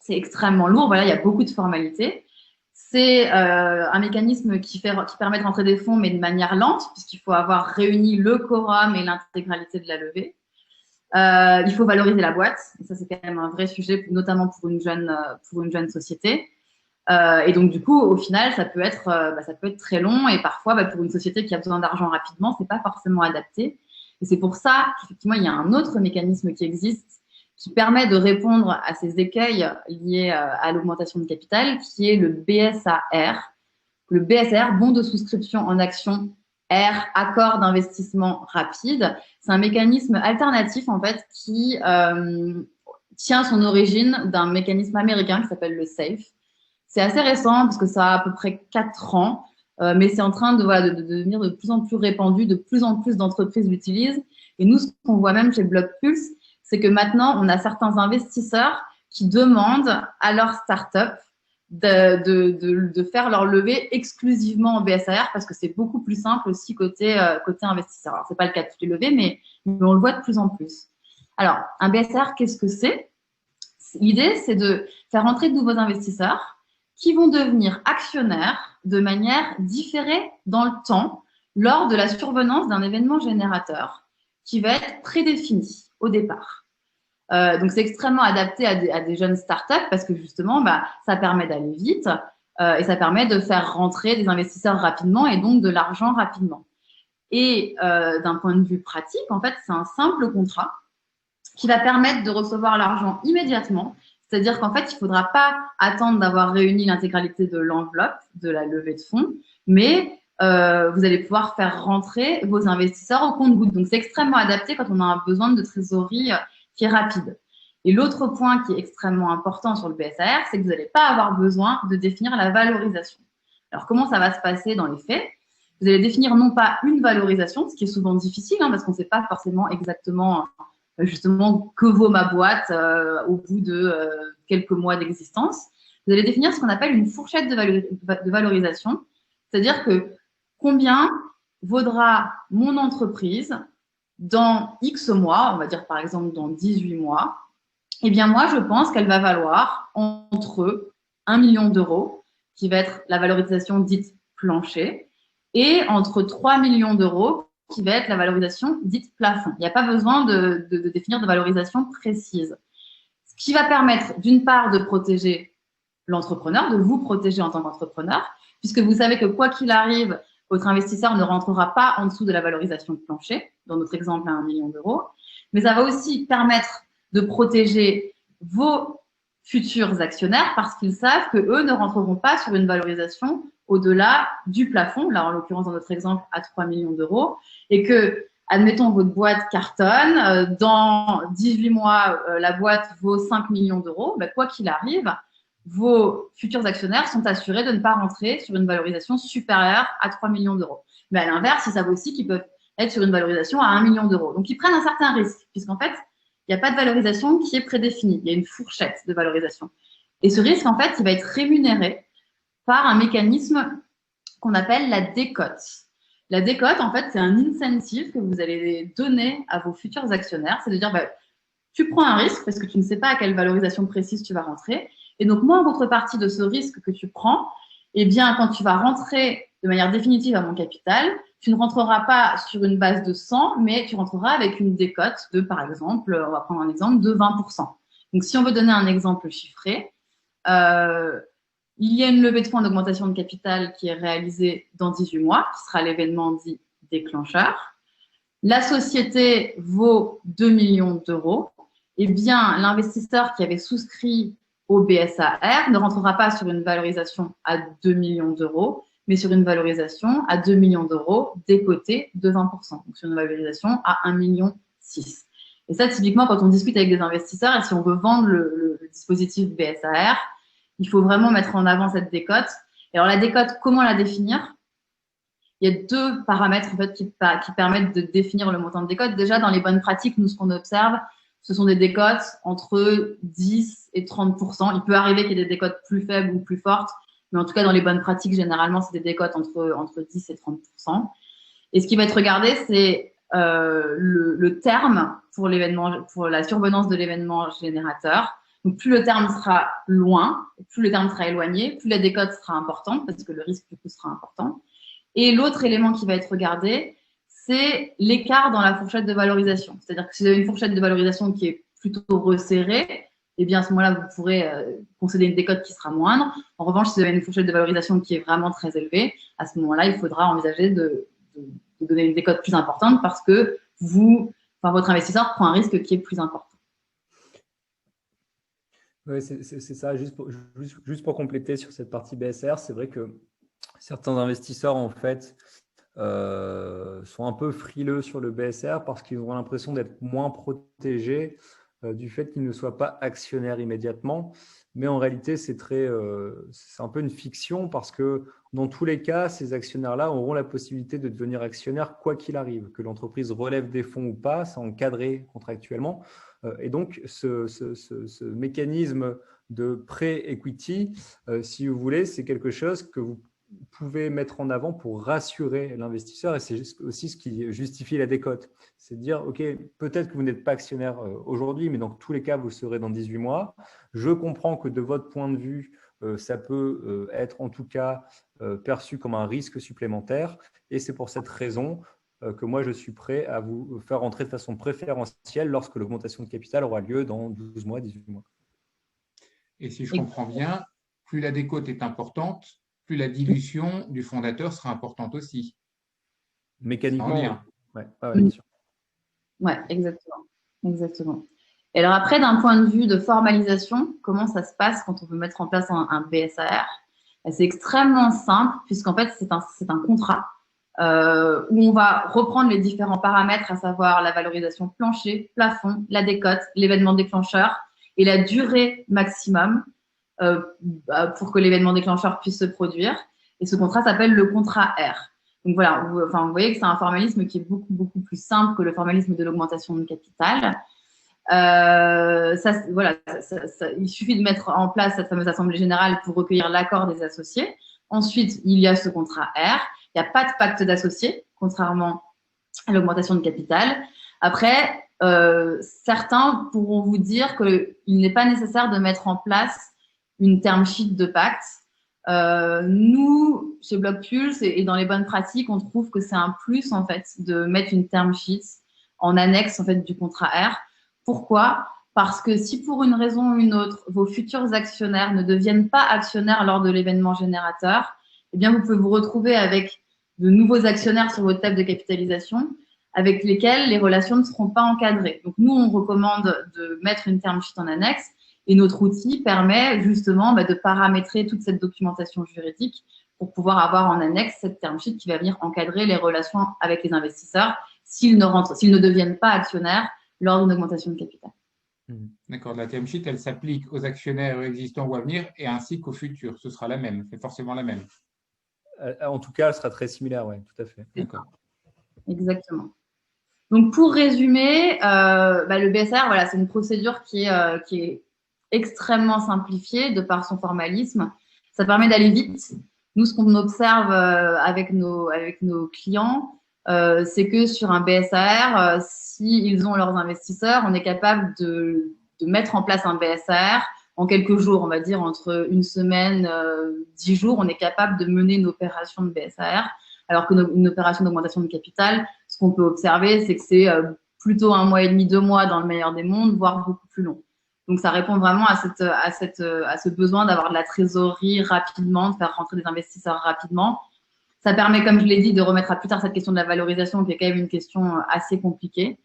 c'est extrêmement lourd. Voilà, il y a beaucoup de formalités. C'est un mécanisme qui permet de rentrer des fonds, mais de manière lente, puisqu'il faut avoir réuni le quorum et l'intégralité de la levée. Il faut valoriser la boîte. Et ça, c'est quand même un vrai sujet, notamment pour une jeune société. Et donc, du coup, au final, ça peut être très long. Et parfois, pour une société qui a besoin d'argent rapidement, ce n'est pas forcément adapté. Et c'est pour ça qu'effectivement, il y a un autre mécanisme qui existe qui permet de répondre à ces écueils liés à l'augmentation de capital, qui est le BSAR. Le BSAR, bon de souscription en action, R, accord d'investissement rapide. C'est un mécanisme alternatif, en fait, qui tient son origine d'un mécanisme américain qui s'appelle le SAFE. C'est assez récent, parce que ça a à peu près 4 ans, mais c'est en train de devenir de plus en plus répandu, de plus en plus d'entreprises l'utilisent. Et nous, ce qu'on voit même chez BlockPulse, c'est que maintenant, on a certains investisseurs qui demandent à leur start-up de faire leur levée exclusivement en BSAR parce que c'est beaucoup plus simple aussi côté investisseur. Alors, ce n'est pas le cas de toutes les levées, mais on le voit de plus en plus. Alors, un BSAR, qu'est-ce que c'est? L'idée, c'est de faire entrer de nouveaux investisseurs qui vont devenir actionnaires de manière différée dans le temps lors de la survenance d'un événement générateur qui va être prédéfini au départ. Donc, c'est extrêmement adapté à des jeunes startups parce que justement, ça permet d'aller vite et ça permet de faire rentrer des investisseurs rapidement et donc de l'argent rapidement. Et d'un point de vue pratique, en fait, c'est un simple contrat qui va permettre de recevoir l'argent immédiatement. C'est-à-dire qu'en fait, il ne faudra pas attendre d'avoir réuni l'intégralité de l'enveloppe de la levée de fonds, mais vous allez pouvoir faire rentrer vos investisseurs au compte-gouttes. Donc, c'est extrêmement adapté quand on a un besoin de trésorerie qui est rapide. Et l'autre point qui est extrêmement important sur le BSAR, c'est que vous n'allez pas avoir besoin de définir la valorisation. Alors, comment ça va se passer dans les faits? Vous allez définir non pas une valorisation, ce qui est souvent difficile, parce qu'on ne sait pas forcément exactement justement que vaut ma boîte au bout de quelques mois d'existence. Vous allez définir ce qu'on appelle une fourchette de valorisation, c'est-à-dire que combien vaudra mon entreprise dans X mois, on va dire par exemple dans 18 mois, eh bien moi je pense qu'elle va valoir entre 1 million d'euros, qui va être la valorisation dite plancher, et entre 3 millions d'euros, qui va être la valorisation dite plafond. Il n'y a pas besoin de définir de valorisation précise. Ce qui va permettre d'une part de protéger l'entrepreneur, de vous protéger en tant qu'entrepreneur, puisque vous savez que quoi qu'il arrive, votre investisseur ne rentrera pas en dessous de la valorisation de plancher, dans notre exemple à 1 million d'euros, mais ça va aussi permettre de protéger vos futurs actionnaires parce qu'ils savent qu'eux ne rentreront pas sur une valorisation au-delà du plafond, là en l'occurrence dans notre exemple à 3 millions d'euros, et que, admettons, votre boîte cartonne, dans 18 mois, la boîte vaut 5 millions d'euros, quoi qu'il arrive, vos futurs actionnaires sont assurés de ne pas rentrer sur une valorisation supérieure à 3 millions d'euros. Mais à l'inverse, ils savent aussi qu'ils peuvent être sur une valorisation à 1 million d'euros. Donc, ils prennent un certain risque, puisqu'en fait, il n'y a pas de valorisation qui est prédéfinie. Il y a une fourchette de valorisation. Et ce risque, en fait, il va être rémunéré par un mécanisme qu'on appelle la décote. La décote, en fait, c'est un incentive que vous allez donner à vos futurs actionnaires. C'est de dire, tu prends un risque parce que tu ne sais pas à quelle valorisation précise tu vas rentrer. Et donc, moi, en contrepartie de ce risque que tu prends, eh bien, quand tu vas rentrer de manière définitive à mon capital, tu ne rentreras pas sur une base de 100, mais tu rentreras avec une décote de, par exemple, on va prendre un exemple, de 20%. Donc, si on veut donner un exemple chiffré, Il y a une levée de fonds d'augmentation de capital qui est réalisée dans 18 mois, qui sera l'événement dit déclencheur. La société vaut 2 millions d'euros. Eh bien, l'investisseur qui avait souscrit au BSAR ne rentrera pas sur une valorisation à 2 millions d'euros, mais sur une valorisation à 2 millions d'euros décotée de 20%, donc sur une valorisation à 1,6 million. Et ça, typiquement, quand on discute avec des investisseurs, et si on veut vendre le dispositif BSAR, il faut vraiment mettre en avant cette décote. Et alors, la décote, comment la définir? Il y a deux paramètres en fait, qui permettent de définir le montant de décote. Déjà, dans les bonnes pratiques, nous, ce qu'on observe, ce sont des décotes entre 10 et 30%. Il peut arriver qu'il y ait des décotes plus faibles ou plus fortes, mais en tout cas, dans les bonnes pratiques, généralement, c'est des décotes entre 10 et 30%. Et ce qui va être regardé, c'est le terme pour l'événement, pour la survenance de l'événement générateur. Donc, plus le terme sera loin, plus le terme sera éloigné, plus la décote sera importante, parce que le risque du coup sera important. Et l'autre élément qui va être regardé, c'est l'écart dans la fourchette de valorisation. C'est-à-dire que si vous avez une fourchette de valorisation qui est plutôt resserrée, eh bien, à ce moment-là, vous pourrez concéder une décote qui sera moindre. En revanche, si vous avez une fourchette de valorisation qui est vraiment très élevée, à ce moment-là, il faudra envisager de donner une décote plus importante parce que votre investisseur prend un risque qui est plus important. Oui, c'est ça. Juste pour compléter sur cette partie BSR, c'est vrai que certains investisseurs, en fait, sont un peu frileux sur le BSR parce qu'ils ont l'impression d'être moins protégés du fait qu'ils ne soient pas actionnaires immédiatement. Mais en réalité, c'est un peu une fiction parce que dans tous les cas, ces actionnaires-là auront la possibilité de devenir actionnaires quoi qu'il arrive. Que l'entreprise relève des fonds ou pas, c'est encadré contractuellement. Et donc, ce mécanisme de pré-equity, si vous voulez, c'est quelque chose que vous pouvez mettre en avant pour rassurer l'investisseur et c'est aussi ce qui justifie la décote. C'est de dire, OK, peut-être que vous n'êtes pas actionnaire aujourd'hui, mais dans tous les cas, vous le serez dans 18 mois. Je comprends que de votre point de vue, ça peut être en tout cas perçu comme un risque supplémentaire et c'est pour cette raison que moi, je suis prêt à vous faire entrer de façon préférentielle lorsque l'augmentation de capital aura lieu dans 12 mois, 18 mois. Et si je comprends bien, plus la décote est importante, plus la dilution du fondateur sera importante aussi. Mécaniquement, oui, bien sûr. Oui, exactement. Et alors après, d'un point de vue de formalisation, comment ça se passe quand on veut mettre en place un BSAR? C'est extrêmement simple puisqu'en fait, c'est un contrat où on va reprendre les différents paramètres, à savoir la valorisation plancher, plafond, la décote, l'événement déclencheur et la durée maximum pour que l'événement déclencheur puisse se produire. Et ce contrat s'appelle le contrat R. Donc voilà, vous voyez que c'est un formalisme qui est beaucoup plus simple que le formalisme de l'augmentation de capital. Il suffit de mettre en place cette fameuse assemblée générale pour recueillir l'accord des associés. Ensuite, il y a ce contrat R. Il n'y a pas de pacte d'associés, contrairement à l'augmentation de capital. Après, certains pourront vous dire qu'il n'est pas nécessaire de mettre en place une term sheet de pacte. Nous, chez Blockpulse et dans les bonnes pratiques, on trouve que c'est un plus en fait de mettre une term sheet en annexe en fait du contrat R. Pourquoi? Parce que si pour une raison ou une autre, vos futurs actionnaires ne deviennent pas actionnaires lors de l'événement générateur, eh bien vous pouvez vous retrouver avec de nouveaux actionnaires sur votre table de capitalisation avec lesquels les relations ne seront pas encadrées. Donc nous, on recommande de mettre une term sheet en annexe. Et notre outil permet justement de paramétrer toute cette documentation juridique pour pouvoir avoir en annexe cette term sheet qui va venir encadrer les relations avec les investisseurs s'ils ne deviennent pas actionnaires lors d'une augmentation de capital. D'accord. La term sheet, elle s'applique aux actionnaires existants ou à venir et ainsi qu'aux futurs. Ce sera la même, c'est forcément la même. En tout cas, elle sera très similaire, oui, tout à fait. D'accord. Exactement. Donc, pour résumer, le BSR, voilà, c'est une procédure qui est extrêmement simplifiée de par son formalisme. Ça permet d'aller vite. Nous, ce qu'on observe avec nos clients, c'est que sur un BSAR, s'ils ont leurs investisseurs, on est capable de mettre en place un BSAR en quelques jours, on va dire entre une semaine, 10 jours, on est capable de mener une opération de BSAR, alors qu'une opération d'augmentation de capital, ce qu'on peut observer, c'est que c'est plutôt 1 mois et demi, 2 mois dans le meilleur des mondes, voire beaucoup plus long. Donc, ça répond vraiment à ce besoin d'avoir de la trésorerie rapidement, de faire rentrer des investisseurs rapidement. Ça permet, comme je l'ai dit, de remettre à plus tard cette question de la valorisation, qui est quand même une question assez compliquée.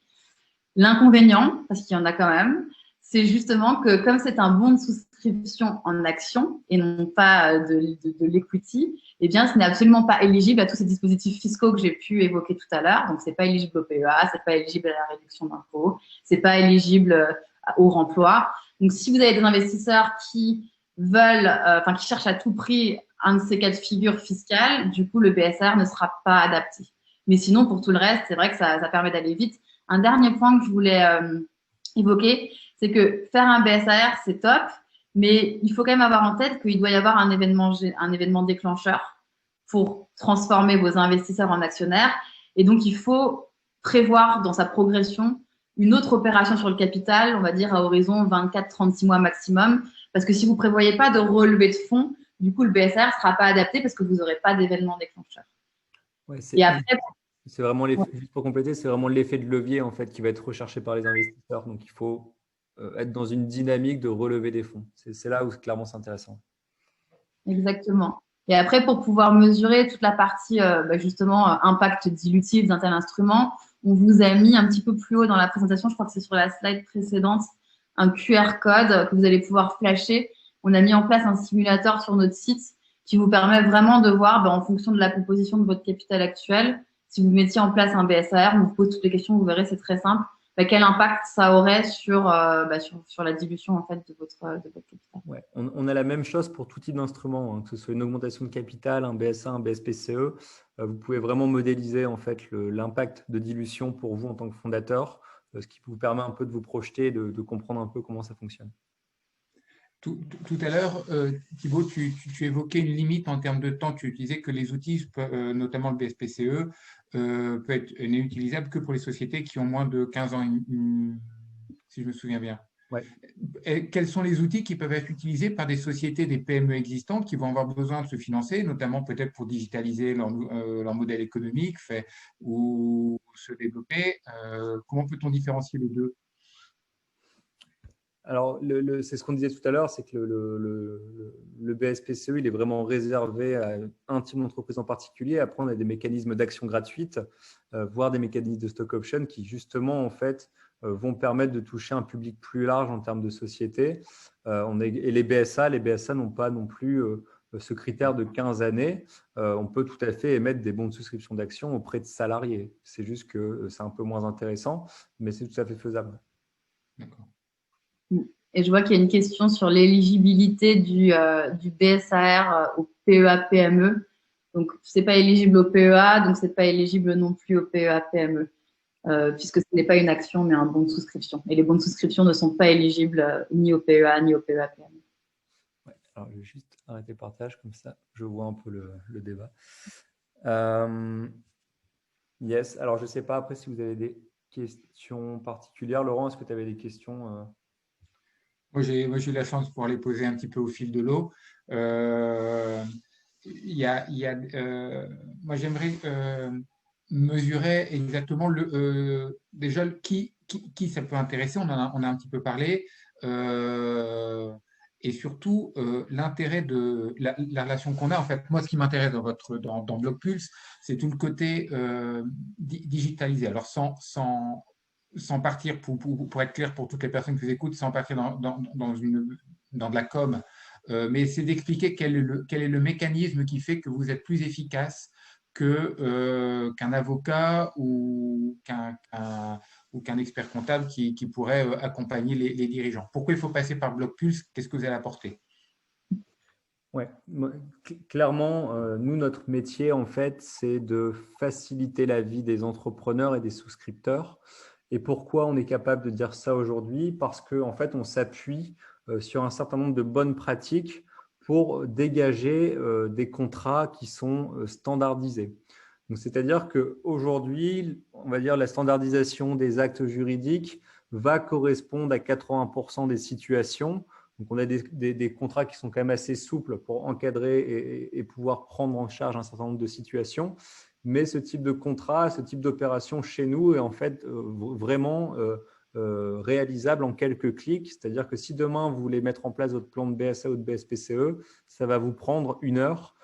L'inconvénient, parce qu'il y en a quand même, c'est justement que comme c'est un bon de souscription en action et non pas de l'equity, eh bien, ce n'est absolument pas éligible à tous ces dispositifs fiscaux que j'ai pu évoquer tout à l'heure. Donc, c'est pas éligible au PEA, c'est pas éligible à la réduction d'impôts, c'est pas éligible au remploi. Donc, si vous avez des investisseurs qui veulent, qui cherchent à tout prix un de ces cas de figure fiscales, du coup, le BSR ne sera pas adapté. Mais sinon, pour tout le reste, c'est vrai que ça permet d'aller vite. Un dernier point que je voulais évoquer, c'est que faire un BSAR, c'est top, mais il faut quand même avoir en tête qu'il doit y avoir un événement déclencheur pour transformer vos investisseurs en actionnaires. Et donc, il faut prévoir dans sa progression une autre opération sur le capital, on va dire à horizon 24-36 mois maximum, parce que si vous ne prévoyez pas de relevé de fonds, du coup, le BSR ne sera pas adapté parce que vous n'aurez pas d'événement déclencheur. Ouais, et après, c'est vraiment juste pour compléter, c'est vraiment l'effet de levier en fait qui va être recherché par les investisseurs. Donc, il faut être dans une dynamique de relever des fonds. C'est là où clairement c'est intéressant. Exactement. Et après, pour pouvoir mesurer toute la partie justement impact dilutif d'un tel instrument, on vous a mis un petit peu plus haut dans la présentation, je crois que c'est sur la slide précédente, un QR code que vous allez pouvoir flasher. On a mis en place un simulateur sur notre site qui vous permet vraiment de voir, en fonction de la composition de votre capital actuel, si vous mettiez en place un BSAR, on vous pose toutes les questions, vous verrez, c'est très simple. Quel impact ça aurait sur la dilution en fait, de votre capital. Ouais, on a la même chose pour tout type d'instrument, hein, que ce soit une augmentation de capital, un BSA, un BSPCE. Vous pouvez vraiment modéliser en fait l'impact de dilution pour vous en tant que fondateur, ce qui vous permet un peu de vous projeter, de comprendre un peu comment ça fonctionne. Tout à l'heure, Thibaut, tu évoquais une limite en termes de temps. Tu disais que les outils, notamment le BSPCE, n'est utilisable que pour les sociétés qui ont moins de 15 ans, si je me souviens bien. Ouais. Et quels sont les outils qui peuvent être utilisés par des sociétés, des PME existantes qui vont avoir besoin de se financer, notamment peut-être pour digitaliser leur modèle économique ou se développer? Comment peut-on différencier les deux? Alors, c'est ce qu'on disait tout à l'heure, c'est que le BSPCE, il est vraiment réservé à un type d'entreprise en particulier. Après, on a des mécanismes d'action gratuite, voire des mécanismes de stock option qui, justement, en fait, vont permettre de toucher un public plus large en termes de société. Et les BSA n'ont pas non plus ce critère de 15 années. On peut tout à fait émettre des bons de souscription d'actions auprès de salariés. C'est juste que c'est un peu moins intéressant, mais c'est tout à fait faisable. D'accord. Et je vois qu'il y a une question sur l'éligibilité du BSAR au PEA-PME. Donc, ce n'est pas éligible au PEA, donc ce n'est pas éligible non plus au PEA-PME, puisque ce n'est pas une action, mais un bon de souscription. Et les bons de souscription ne sont pas éligibles ni au PEA, ni au PEA-PME. Ouais, alors, je vais juste arrêter le partage, comme ça, je vois un peu le débat. Yes, alors je ne sais pas après si vous avez des questions particulières. Laurent, est-ce que tu avais des questions Moi, j'ai eu la chance de pouvoir les poser un petit peu au fil de l'eau. Moi, j'aimerais mesurer exactement déjà qui ça peut intéresser. On a un petit peu parlé. Et surtout, l'intérêt de la relation qu'on a. En fait, moi, ce qui m'intéresse dans Blockpulse, c'est tout le côté digitalisé. Alors, sans partir, pour être clair pour toutes les personnes qui vous écoutent, sans partir dans de la com, mais c'est d'expliquer quel est le mécanisme qui fait que vous êtes plus efficace qu'un avocat ou qu'un expert comptable qui pourrait accompagner les dirigeants. Pourquoi il faut passer par Blockpulse? Qu'est-ce que vous allez apporter? Ouais, clairement, nous, notre métier, en fait, c'est de faciliter la vie des entrepreneurs et des souscripteurs. Et pourquoi on est capable de dire ça aujourd'hui? Parce qu'en fait, on s'appuie sur un certain nombre de bonnes pratiques pour dégager des contrats qui sont standardisés. Donc, c'est-à-dire qu'aujourd'hui, on va dire la standardisation des actes juridiques va correspondre à 80% des situations. Donc, on a des contrats qui sont quand même assez souples pour encadrer et pouvoir prendre en charge un certain nombre de situations. Mais ce type de contrat, ce type d'opération chez nous est en fait vraiment réalisable en quelques clics. C'est-à-dire que si demain, vous voulez mettre en place votre plan de BSA ou de BSPCE, ça va vous prendre 1 heure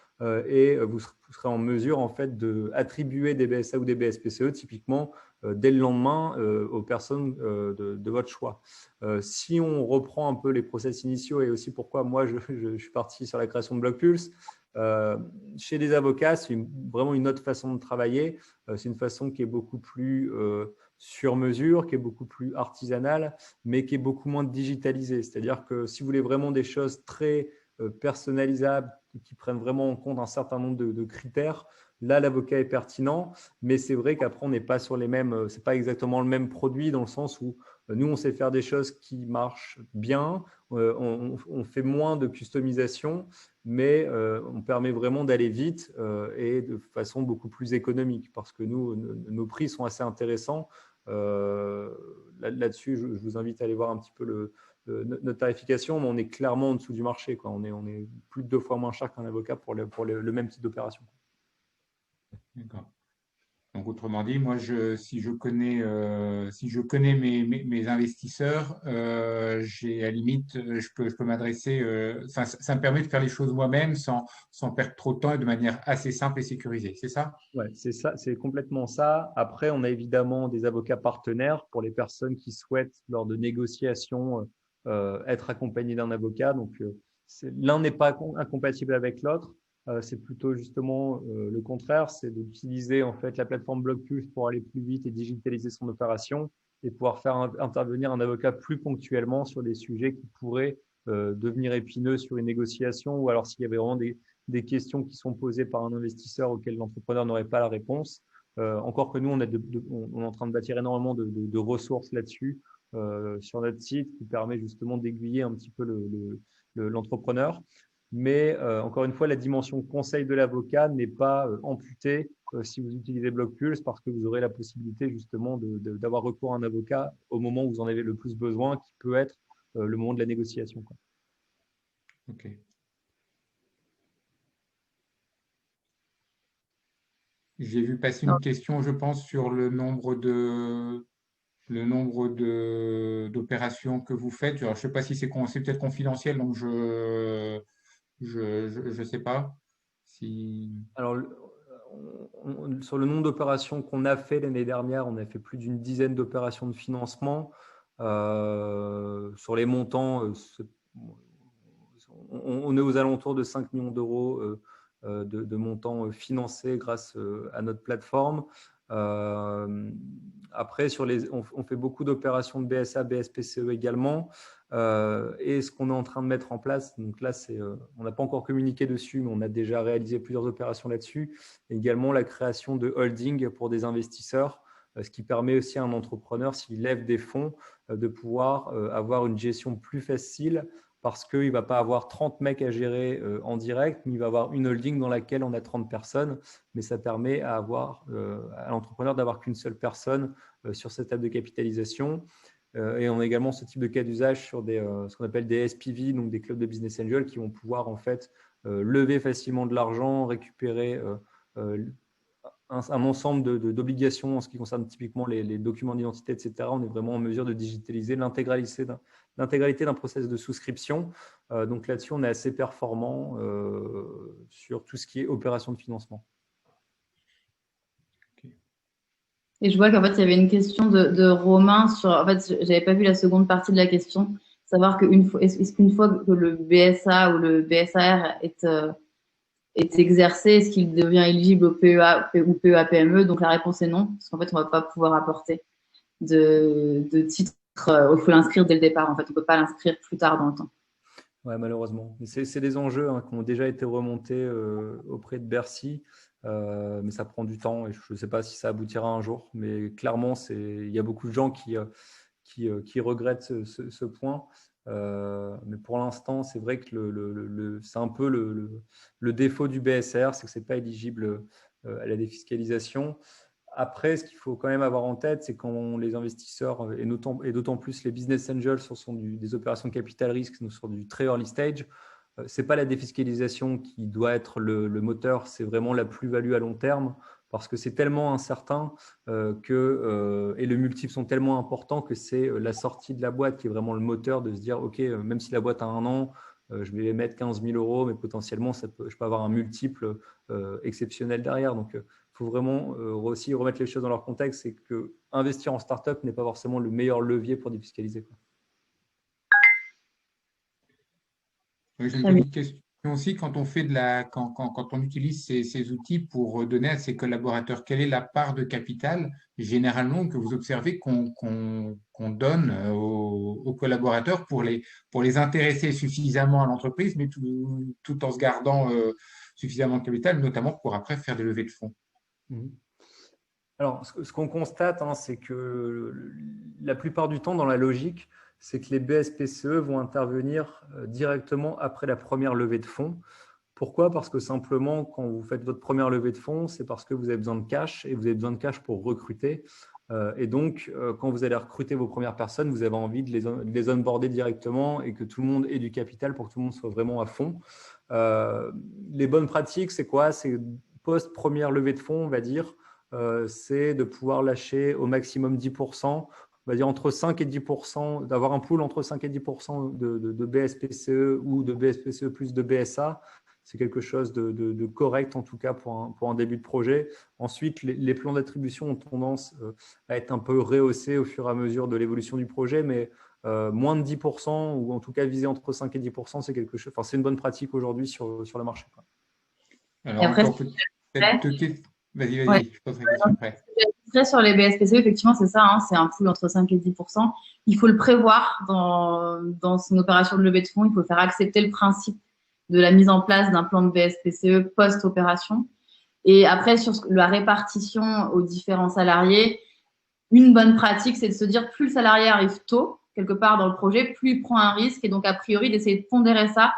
et vous serez en mesure en fait, d'attribuer des BSA ou des BSPCE typiquement dès le lendemain aux personnes de votre choix. Si on reprend un peu les process initiaux et aussi pourquoi moi je suis parti sur la création de BlockPulse, chez les avocats, c'est vraiment une autre façon de travailler. C'est une façon qui est beaucoup plus sur mesure, qui est beaucoup plus artisanale, mais qui est beaucoup moins digitalisée. C'est-à-dire que si vous voulez vraiment des choses très personnalisables, qui prennent vraiment en compte un certain nombre de critères, là, l'avocat est pertinent, mais c'est vrai qu'après, on n'est pas sur les mêmes, c'est pas exactement le même produit dans le sens où nous, on sait faire des choses qui marchent bien, on fait moins de customisation, mais on permet vraiment d'aller vite et de façon beaucoup plus économique parce que nous, nos prix sont assez intéressants. Là-dessus, je vous invite à aller voir un petit peu notre tarification, mais on est clairement en dessous du marché, quoi. On est plus de 2 fois moins cher qu'un avocat pour le même type d'opération. D'accord. Donc, autrement dit, moi, si je connais mes investisseurs, j'ai à la limite, je peux m'adresser, ça me permet de faire les choses moi-même sans perdre trop de temps et de manière assez simple et sécurisée. C'est ça? Ouais, c'est ça, c'est complètement ça. Après, on a évidemment des avocats partenaires pour les personnes qui souhaitent, lors de négociations, être accompagnées d'un avocat. Donc, l'un n'est pas incompatible avec l'autre. C'est plutôt justement le contraire, c'est d'utiliser en fait la plateforme BlockPulse pour aller plus vite et digitaliser son opération et pouvoir faire intervenir un avocat plus ponctuellement sur des sujets qui pourraient devenir épineux sur une négociation ou alors s'il y avait vraiment des questions qui sont posées par un investisseur auxquelles l'entrepreneur n'aurait pas la réponse. Encore que nous, on est en train de bâtir énormément de ressources là-dessus sur notre site qui permet justement d'aiguiller un petit peu l'entrepreneur. Mais encore une fois, la dimension conseil de l'avocat n'est pas amputée si vous utilisez BlockPulse parce que vous aurez la possibilité justement d'avoir recours à un avocat au moment où vous en avez le plus besoin, qui peut être le moment de la négociation, quoi. Ok. J'ai vu passer une question, je pense, sur d'opérations que vous faites. Alors, je ne sais pas si c'est peut-être confidentiel, donc je sais pas si. Alors, sur le nombre d'opérations qu'on a fait l'année dernière, on a fait plus d'une dizaine d'opérations de financement. Sur les montants, on est aux alentours de 5 millions d'euros de montants financés grâce à notre plateforme. Après, on fait beaucoup d'opérations de BSA, BSPCE également. Et ce qu'on est en train de mettre en place, donc là, on n'a pas encore communiqué dessus, mais on a déjà réalisé plusieurs opérations là-dessus. Également, la création de holding pour des investisseurs, ce qui permet aussi à un entrepreneur, s'il lève des fonds, de pouvoir avoir une gestion plus facile parce qu'il ne va pas avoir 30 mecs à gérer en direct, mais il va avoir une holding dans laquelle on a 30 personnes. Mais ça permet à l'entrepreneur d'avoir qu'une seule personne sur cette table de capitalisation. Et on a également ce type de cas d'usage sur ce qu'on appelle des SPV, donc des clubs de business angels qui vont pouvoir en fait lever facilement de l'argent, récupérer un ensemble d'obligations en ce qui concerne typiquement les documents d'identité, etc. On est vraiment en mesure de digitaliser l'intégralité d'un process de souscription. Donc là-dessus, on est assez performant sur tout ce qui est opération de financement. Et je vois qu'en fait, il y avait une question de Romain sur. En fait, je n'avais pas vu la seconde partie de la question. Savoir est-ce qu'une fois que le BSA ou le BSAR est exercé, est-ce qu'il devient éligible au PEA ou PEA-PME? Donc la réponse est non, parce qu'en fait, on ne va pas pouvoir apporter de titre. Il faut l'inscrire dès le départ. En fait, on ne peut pas l'inscrire plus tard dans le temps. Ouais, malheureusement. C'est des enjeux qui ont déjà été remontés auprès de Bercy, mais ça prend du temps et je ne sais pas si ça aboutira un jour. Mais clairement, il y a beaucoup de gens qui regrettent ce point. Mais pour l'instant, c'est vrai que c'est un peu le défaut du BSR, c'est que ce n'est pas éligible à la défiscalisation. Après, ce qu'il faut quand même avoir en tête, c'est quand les investisseurs, et d'autant plus les business angels, sont des opérations de capital risque, nous sur du très early stage, ce n'est pas la défiscalisation qui doit être le moteur, c'est vraiment la plus-value à long terme. parce que c'est tellement incertain et le multiple sont tellement importants que c'est la sortie de la boîte qui est vraiment le moteur de se dire, OK, même si la boîte a 1 an, je vais mettre 15 000 euros, mais potentiellement, je peux avoir un multiple exceptionnel derrière. Donc, il faut vraiment aussi remettre les choses dans leur contexte. C'est qu'investir en start-up n'est pas forcément le meilleur levier pour défiscaliser, quoi. Oui, j'ai une petite question aussi. Quand on fait quand on utilise ces outils pour donner à ses collaborateurs, quelle est la part de capital généralement que vous observez qu'on donne aux collaborateurs pour les intéresser suffisamment à l'entreprise, mais tout en se gardant suffisamment de capital, notamment pour après faire des levées de fonds? Alors, ce qu'on constate, c'est que la plupart du temps, dans la logique, c'est que les BSPCE vont intervenir directement après la première levée de fonds. Pourquoi? Parce que simplement, quand vous faites votre première levée de fonds, c'est parce que vous avez besoin de cash et vous avez besoin de cash pour recruter. Et donc, quand vous allez recruter vos premières personnes, vous avez envie de les onboarder directement et que tout le monde ait du capital pour que tout le monde soit vraiment à fond. Les bonnes pratiques, c'est quoi? C'est post-première levée de fonds, on va dire, c'est de pouvoir lâcher au maximum 10%. On va dire entre 5 et 10%, d'avoir un pool entre 5 et 10% de BSPCE ou de BSPCE plus de BSA. C'est quelque chose de correct, en tout cas, pour un début de projet. Ensuite, les plans d'attribution ont tendance à être un peu rehaussés au fur et à mesure de l'évolution du projet, mais moins de 10%, ou en tout cas viser entre 5 et 10%, c'est quelque chose. Enfin, c'est une bonne pratique aujourd'hui sur le marché, quoi. Alors, encore peut-être. Vas-y, je pose la question après. Sur les BSPCE, effectivement, c'est ça, c'est un pool entre 5 et 10%. Il faut le prévoir dans son opération de levée de fonds. Il faut faire accepter le principe de la mise en place d'un plan de BSPCE post-opération. Et après, sur la répartition aux différents salariés, une bonne pratique, c'est de se dire plus le salarié arrive tôt, quelque part dans le projet, plus il prend un risque. Et donc, a priori, d'essayer de pondérer ça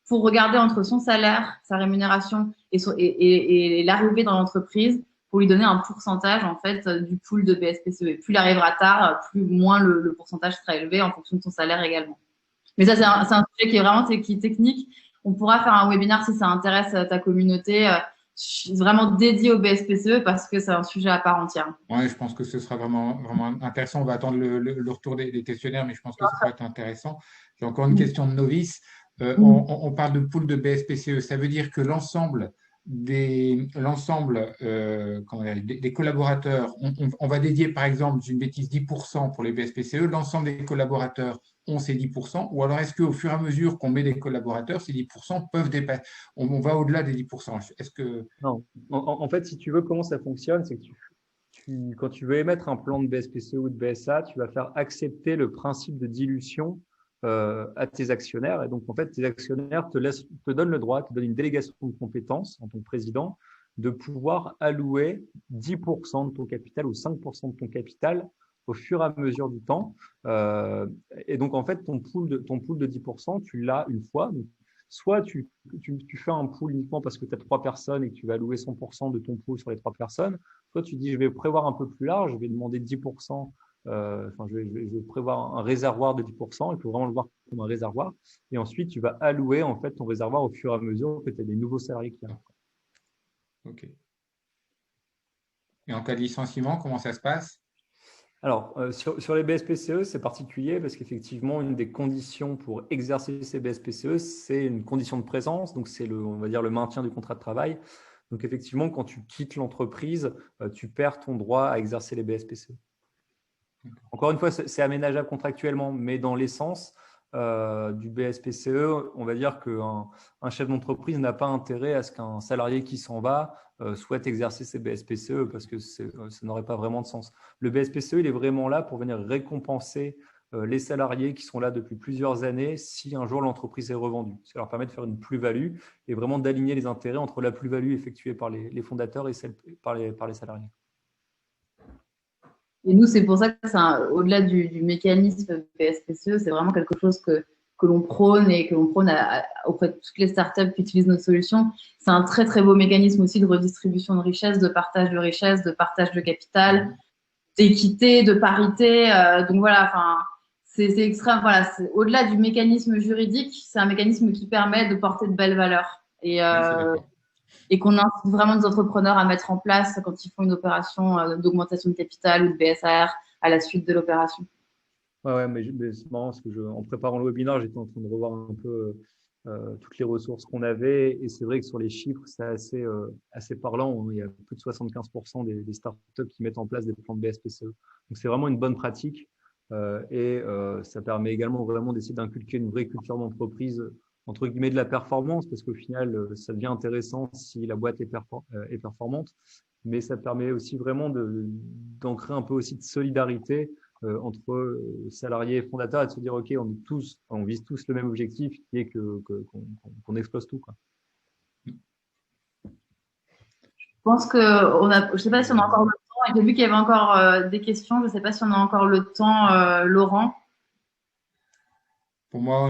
pour regarder entre son salaire, sa rémunération et l'arrivée dans l'entreprise pour lui donner un pourcentage en fait du pool de BSPCE. Et plus il arrivera tard, moins le pourcentage sera élevé en fonction de son salaire également. Mais ça, c'est un sujet qui est vraiment technique. On pourra faire un webinaire si ça intéresse ta communauté, vraiment dédié au BSPCE parce que c'est un sujet à part entière. Oui, je pense que ce sera vraiment intéressant. On va attendre le retour des questionnaires, mais je pense que ça peut être intéressant. J'ai encore une question de novice. On parle de pool de BSPCE. Ça veut dire que l'ensemble des collaborateurs, on va dédier par exemple, j'ai une bêtise, 10% pour les BSPCE, l'ensemble des collaborateurs ont ces 10%, ou alors est-ce qu'au fur et à mesure qu'on met des collaborateurs, ces 10% peuvent dépasser, on va au-delà des 10%? Est-ce que… Non. En fait, si tu veux, comment ça fonctionne, c'est que quand tu veux émettre un plan de BSPCE ou de BSA, tu vas faire accepter le principe de dilution à tes actionnaires. Et donc, en fait, tes actionnaires te donnent le droit, te donnent une délégation de compétences en tant que président, de pouvoir allouer 10% de ton capital ou 5% de ton capital au fur et à mesure du temps. Et donc, en fait, ton pool de 10%, tu l'as une fois. Donc, soit tu fais un pool uniquement parce que tu as 3 personnes et que tu vas allouer 100% de ton pool sur les 3 personnes. Soit tu dis, je vais prévoir un peu plus large, je vais demander 10%. Je vais prévoir un réservoir de 10%, il faut vraiment le voir comme un réservoir. Et ensuite, tu vas allouer en fait ton réservoir au fur et à mesure que tu as des nouveaux salariés qui arrivent. OK. Et en cas de licenciement, comment ça se passe? Alors, sur les BSPCE, c'est particulier parce qu'effectivement, une des conditions pour exercer ces BSPCE, c'est une condition de présence. Donc, c'est on va dire le maintien du contrat de travail. Donc, effectivement, quand tu quittes l'entreprise, tu perds ton droit à exercer les BSPCE. Encore une fois, c'est aménageable contractuellement, mais dans l'essence du BSPCE, on va dire qu'un chef d'entreprise n'a pas intérêt à ce qu'un salarié qui s'en va souhaite exercer ses BSPCE parce que ça n'aurait pas vraiment de sens. Le BSPCE, il est vraiment là pour venir récompenser les salariés qui sont là depuis plusieurs années si un jour l'entreprise est revendue. Ça leur permet de faire une plus-value et vraiment d'aligner les intérêts entre la plus-value effectuée par les fondateurs et celle par les salariés. Et nous, c'est pour ça que au-delà du mécanisme BSPCE, c'est vraiment quelque chose que l'on prône et que l'on prône auprès de toutes les startups qui utilisent nos solutions. C'est un très, très beau mécanisme aussi de redistribution de richesse, de partage de richesse, de partage de capital, d'équité, de parité. Donc voilà, c'est extrême. Voilà, au-delà du mécanisme juridique, c'est un mécanisme qui permet de porter de belles valeurs. Et et qu'on incite vraiment des entrepreneurs à mettre en place quand ils font une opération d'augmentation de capital ou de BSAR à la suite de l'opération. Ouais, mais c'est marrant parce que en préparant le webinaire, j'étais en train de revoir un peu toutes les ressources qu'on avait. Et c'est vrai que sur les chiffres, c'est assez parlant, hein. Il y a plus de 75% des startups qui mettent en place des plans de BSPCE. Donc, c'est vraiment une bonne pratique. Ça permet également vraiment d'essayer d'inculquer une vraie culture d'entreprise, entre guillemets, de la performance, parce qu'au final, ça devient intéressant si la boîte est performante. Mais ça permet aussi vraiment d'ancrer un peu aussi de solidarité entre salariés et fondateurs et de se dire, OK, on vise tous le même objectif qui est qu'on explose tout, quoi. Je pense je ne sais pas si on a encore le temps. J'ai vu qu'il y avait encore des questions. Je ne sais pas si on a encore le temps, Laurent. Pour moi,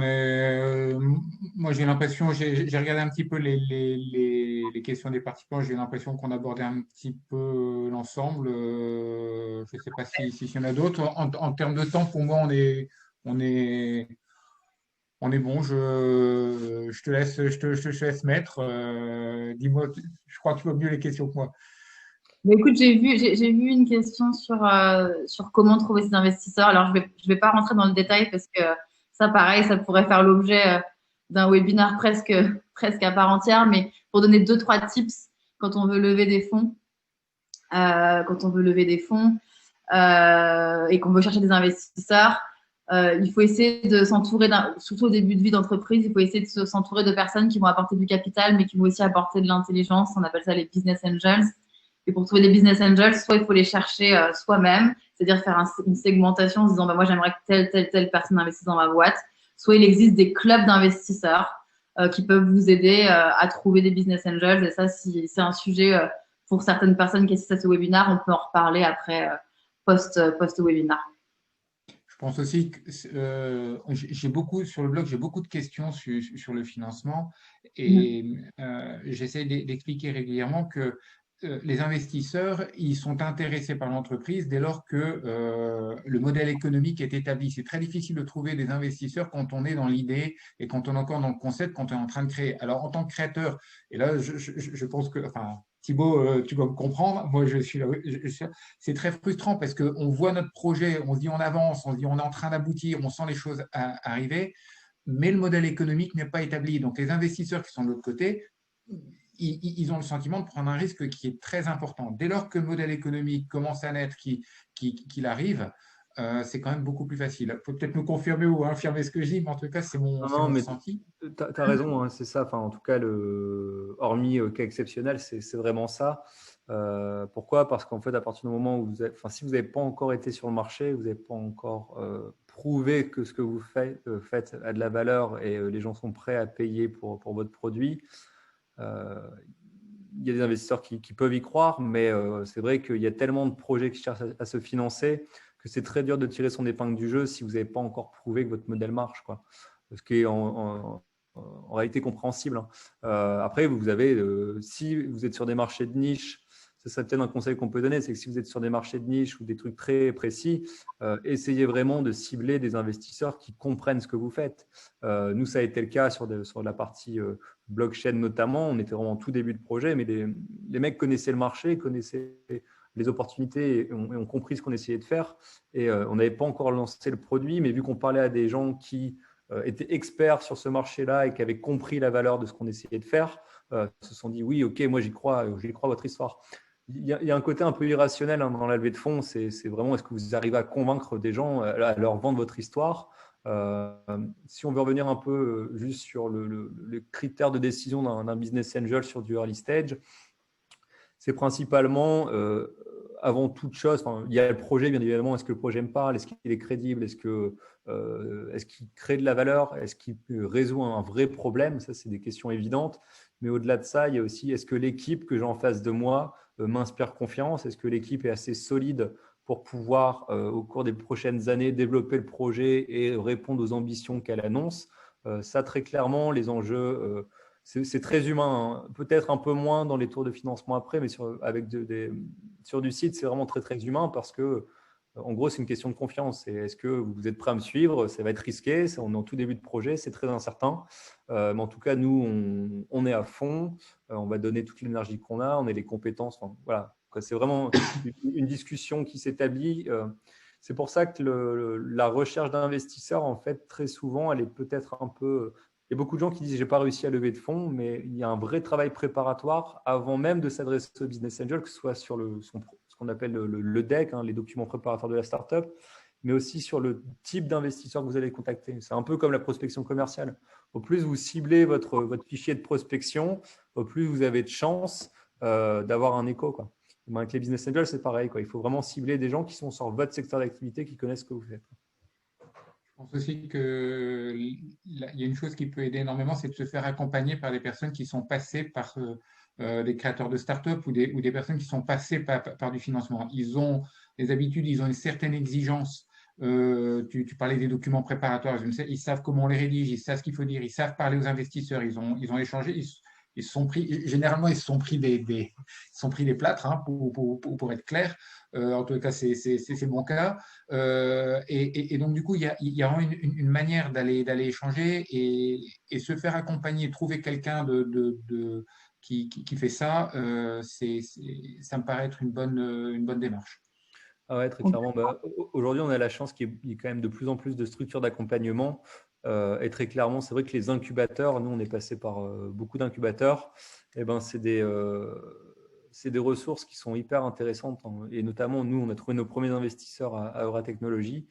moi j'ai l'impression, j'ai regardé un petit peu les questions des participants, j'ai l'impression qu'on abordait un petit peu l'ensemble. Je ne sais pas s'il y en a d'autres. En termes de temps, pour moi, on est, on est bon. Je te laisse mettre. Dis-moi, je crois que tu vois mieux les questions que moi. Mais écoute, j'ai vu une question sur comment trouver ces investisseurs. Alors, je vais pas rentrer dans le détail parce que ça, pareil, ça pourrait faire l'objet d'un webinaire presque à part entière. Mais pour donner 2, 3 tips quand on veut lever des fonds, et qu'on veut chercher des investisseurs, il faut essayer de s'entourer, surtout au début de vie d'entreprise, il faut essayer de s'entourer de personnes qui vont apporter du capital, mais qui vont aussi apporter de l'intelligence. On appelle ça les business angels. Et pour trouver des business angels, soit il faut les chercher soi-même, c'est-à-dire faire une segmentation en se disant bah, moi j'aimerais que telle personne investisse dans ma boîte. Soit il existe des clubs d'investisseurs qui peuvent vous aider à trouver des business angels. Et ça, si c'est un sujet pour certaines personnes qui assistent à ce webinaire, on peut en reparler après post-webinaire. Je pense aussi que j'ai beaucoup sur le blog, j'ai beaucoup de questions sur le financement et j'essaie d'expliquer régulièrement que les investisseurs, ils sont intéressés par l'entreprise dès lors que le modèle économique est établi. C'est très difficile de trouver des investisseurs quand on est dans l'idée et quand on est encore dans le concept, quand on est en train de créer. Alors, en tant que créateur, et là, je pense que, enfin, Thibaut, tu dois me comprendre. Moi, je suis là, c'est très frustrant parce qu'on voit notre projet, on se dit on avance, on se dit on est en train d'aboutir, on sent les choses arriver, mais le modèle économique n'est pas établi. Donc, les investisseurs qui sont de l'autre côté, ils ont le sentiment de prendre un risque qui est très important. Dès lors que le modèle économique commence à naître, qu'il arrive, c'est quand même beaucoup plus facile. Il faut peut-être me confirmer ou infirmer ce que je dis, mais en tout cas, c'est mon Mais ressenti. tu as raison, hein, c'est ça. Enfin, en tout cas, hormis cas exceptionnel, c'est vraiment ça. Pourquoi? Parce qu'en fait, à partir du moment où si vous n'avez pas encore été sur le marché, vous n'avez pas encore prouvé que ce que vous faites a de la valeur et les gens sont prêts à payer pour votre produit. Il y a des investisseurs qui peuvent y croire, mais c'est vrai qu'il y a tellement de projets qui cherchent à se financer que c'est très dur de tirer son épingle du jeu si vous n'avez pas encore prouvé que votre modèle marche, quoi. Ce qui est en réalité compréhensible, hein. Après, si vous êtes sur des marchés de niche, ce serait peut-être un conseil qu'on peut donner, c'est que si vous êtes sur des marchés de niche ou des trucs très précis, essayez vraiment de cibler des investisseurs qui comprennent ce que vous faites. Nous, ça a été le cas sur la partie blockchain notamment. On était vraiment au tout début de projet, mais les mecs connaissaient le marché, connaissaient les opportunités et ont compris ce qu'on essayait de faire. Et on n'avait pas encore lancé le produit, mais vu qu'on parlait à des gens qui étaient experts sur ce marché-là et qui avaient compris la valeur de ce qu'on essayait de faire, se sont dit oui, ok, moi j'y crois à votre histoire. Il y a un côté un peu irrationnel dans la levée de fonds, c'est vraiment est-ce que vous arrivez à convaincre des gens, à leur vendre votre histoire. Si on veut revenir un peu juste sur le critère de décision d'un business angel sur du early stage, c'est principalement, avant toute chose, il y a le projet, bien évidemment. Est-ce que le projet me parle? Est-ce qu'il est crédible? Est-ce qu'il crée de la valeur? Est-ce qu'il résout un vrai problème? Ça, c'est des questions évidentes. Mais au-delà de ça, il y a aussi, est-ce que l'équipe que j'ai en face de moi m'inspire confiance? Est-ce que l'équipe est assez solide pour pouvoir, au cours des prochaines années, développer le projet et répondre aux ambitions qu'elle annonce? Ça, très clairement, les enjeux… c'est très humain, hein. Peut-être un peu moins dans les tours de financement après, mais sur du site, c'est vraiment très, très humain parce que En gros, c'est une question de confiance. Est-ce que vous êtes prêt à me suivre? Ça va être risqué, on est en tout début de projet, c'est très incertain. Mais en tout cas, nous, on est à fond. On va donner toute l'énergie qu'on a, on a les compétences. Enfin, voilà. C'est vraiment une discussion qui s'établit. C'est pour ça que la recherche d'investisseurs, en fait, très souvent, elle est peut-être un peu… Il y a beaucoup de gens qui disent « j'ai pas réussi à lever de fonds », mais il y a un vrai travail préparatoire avant même de s'adresser au business angel, que ce soit sur ce qu'on appelle le deck, les documents préparatoires de la startup, mais aussi sur le type d'investisseur que vous allez contacter. C'est un peu comme la prospection commerciale. Au plus vous ciblez votre fichier de prospection, au plus vous avez de chances d'avoir un écho, quoi. Avec les business angels, c'est pareil, quoi. Il faut vraiment cibler des gens qui sont sur votre secteur d'activité, qui connaissent ce que vous faites. Je pense aussi qu'il y a une chose qui peut aider énormément, c'est de se faire accompagner par des personnes qui sont passées par des créateurs de start-up ou des personnes qui sont passées par du financement. Ils ont des habitudes, ils ont une certaine exigence. Tu parlais des documents préparatoires, ils savent comment on les rédige, ils savent ce qu'il faut dire, ils savent parler aux investisseurs, ils ont échangé. Généralement, ils se sont pris des plâtres, pour être clair. En tout cas, c'est mon cas. Et donc, du coup, il y a vraiment une manière d'aller échanger et se faire accompagner, trouver quelqu'un qui fait ça, ça me paraît être une bonne démarche. Ah ouais, très clairement. Aujourd'hui, on a la chance qu'il y ait quand même de plus en plus de structures d'accompagnement. Et très clairement, c'est vrai que les incubateurs, nous, on est passé par beaucoup d'incubateurs. Et ben, c'est des ressources qui sont hyper intéressantes. Et notamment, nous, on a trouvé nos premiers investisseurs à Eura Technologies.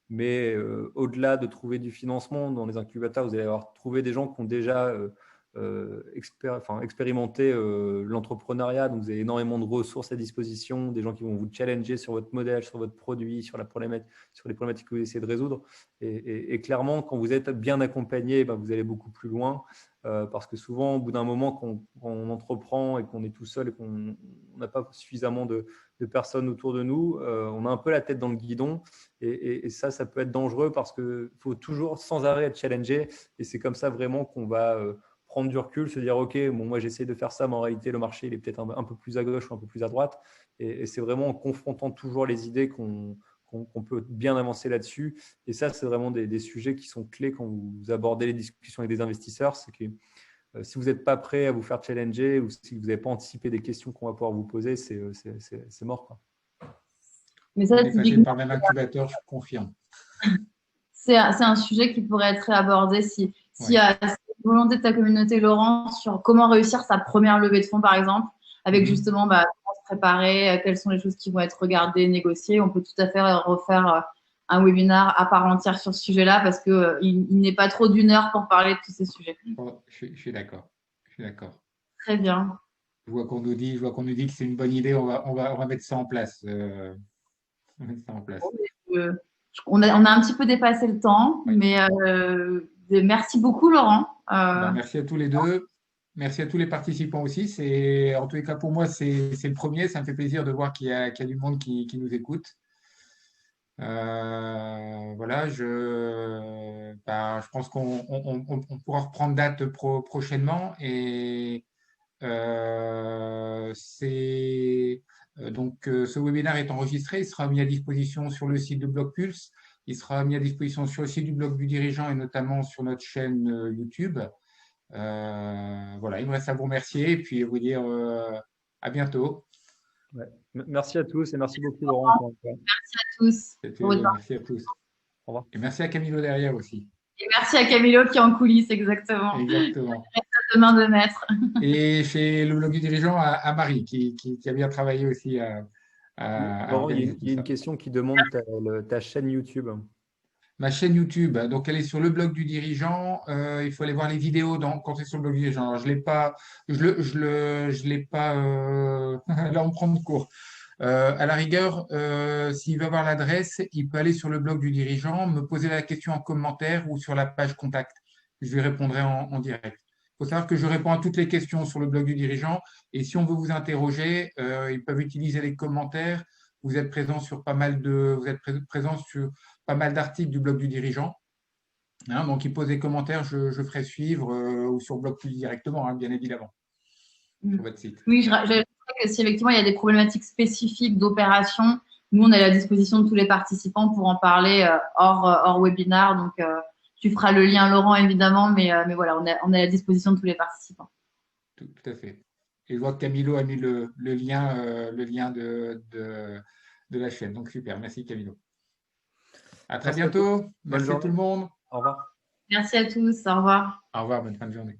Mais au-delà de trouver du financement dans les incubateurs, vous allez avoir trouvé des gens qui ont déjà expérimenter l'entrepreneuriat. Donc, vous avez énormément de ressources à disposition, des gens qui vont vous challenger sur votre modèle, sur votre produit, sur les problématiques que vous essayez de résoudre. Et clairement, quand vous êtes bien accompagné, vous allez beaucoup plus loin. Parce que souvent, au bout d'un moment, quand on entreprend et qu'on est tout seul et qu'on n'a pas suffisamment de personnes autour de nous, on a un peu la tête dans le guidon. Et ça peut être dangereux parce qu'il faut toujours sans arrêt être challengé. Et c'est comme ça vraiment qu'on va prendre du recul, se dire ok, bon, moi j'essaie de faire ça, mais en réalité le marché il est peut-être un peu plus à gauche ou un peu plus à droite. Et c'est vraiment en confrontant toujours les idées qu'on peut bien avancer là-dessus. Et ça, c'est vraiment des sujets qui sont clés quand vous abordez les discussions avec des investisseurs. C'est que si vous n'êtes pas prêt à vous faire challenger ou si vous n'avez pas anticipé des questions qu'on va pouvoir vous poser, c'est mort, quoi. Mais ça, typiquement, par le même incubateur, je confirme. C'est un sujet qui pourrait être abordé s'il y a une volonté de ta communauté, Laurent, sur comment réussir sa première levée de fonds, par exemple, avec justement comment se préparer, quelles sont les choses qui vont être regardées, négociées. On peut tout à fait refaire un webinaire à part entière sur ce sujet-là parce qu'il n'est pas trop d'une heure pour parler de tous ces sujets. Je suis d'accord. Très bien. Je vois qu'on nous dit que c'est une bonne idée, on va mettre ça en place. On a un petit peu dépassé le temps, mais merci beaucoup, Laurent. Merci à tous les deux. Merci à tous les participants aussi. En tous les cas, pour moi, c'est le premier. Ça me fait plaisir de voir qu'il y a du monde qui nous écoute. Voilà, je pense qu'on pourra reprendre date prochainement. Et donc, ce webinaire est enregistré. Il sera mis à disposition sur le site de Blockpulse. Il sera mis à disposition sur le site du blog du dirigeant et notamment sur notre chaîne YouTube. Voilà, il me reste à vous remercier et puis vous dire à bientôt. Ouais. Merci à tous et merci beaucoup, Laurent. Merci à tous. Merci à tous. Au revoir. Et merci à Camilo derrière aussi. Et merci à Camilo qui est en coulisses, exactement. Exactement. De main de maître. Et chez le blog du dirigeant, à Marie, qui a bien travaillé aussi Laurent, il y a une question qui demande ta chaîne YouTube. Ma chaîne YouTube, donc elle est sur le blog du dirigeant. Il faut aller voir les vidéos quand c'est sur le blog du dirigeant. Alors, je l'ai pas. Là, on prend de cours. À la rigueur, s'il veut avoir l'adresse, il peut aller sur le blog du dirigeant, me poser la question en commentaire ou sur la page contact. Je lui répondrai en direct. Il faut savoir que je réponds à toutes les questions sur le blog du dirigeant. Et si on veut vous interroger, ils peuvent utiliser les commentaires. Vous êtes présent sur pas mal d'articles du blog du dirigeant. Donc, ils posent des commentaires, je ferai suivre ou sur blog plus directement, bien évidemment, sur votre site. Oui, je que si effectivement il y a des problématiques spécifiques d'opération, nous, on est à la disposition de tous les participants pour en parler hors webinaire. Donc, tu feras le lien, Laurent, évidemment, mais voilà, on est à la disposition de tous les participants. Tout à fait. Et je vois que Camilo a mis le lien de la chaîne. Donc, super. Merci, Camilo. À très bientôt. Merci tout le monde. Au revoir. Merci à tous. Au revoir. Au revoir. Bonne fin de journée.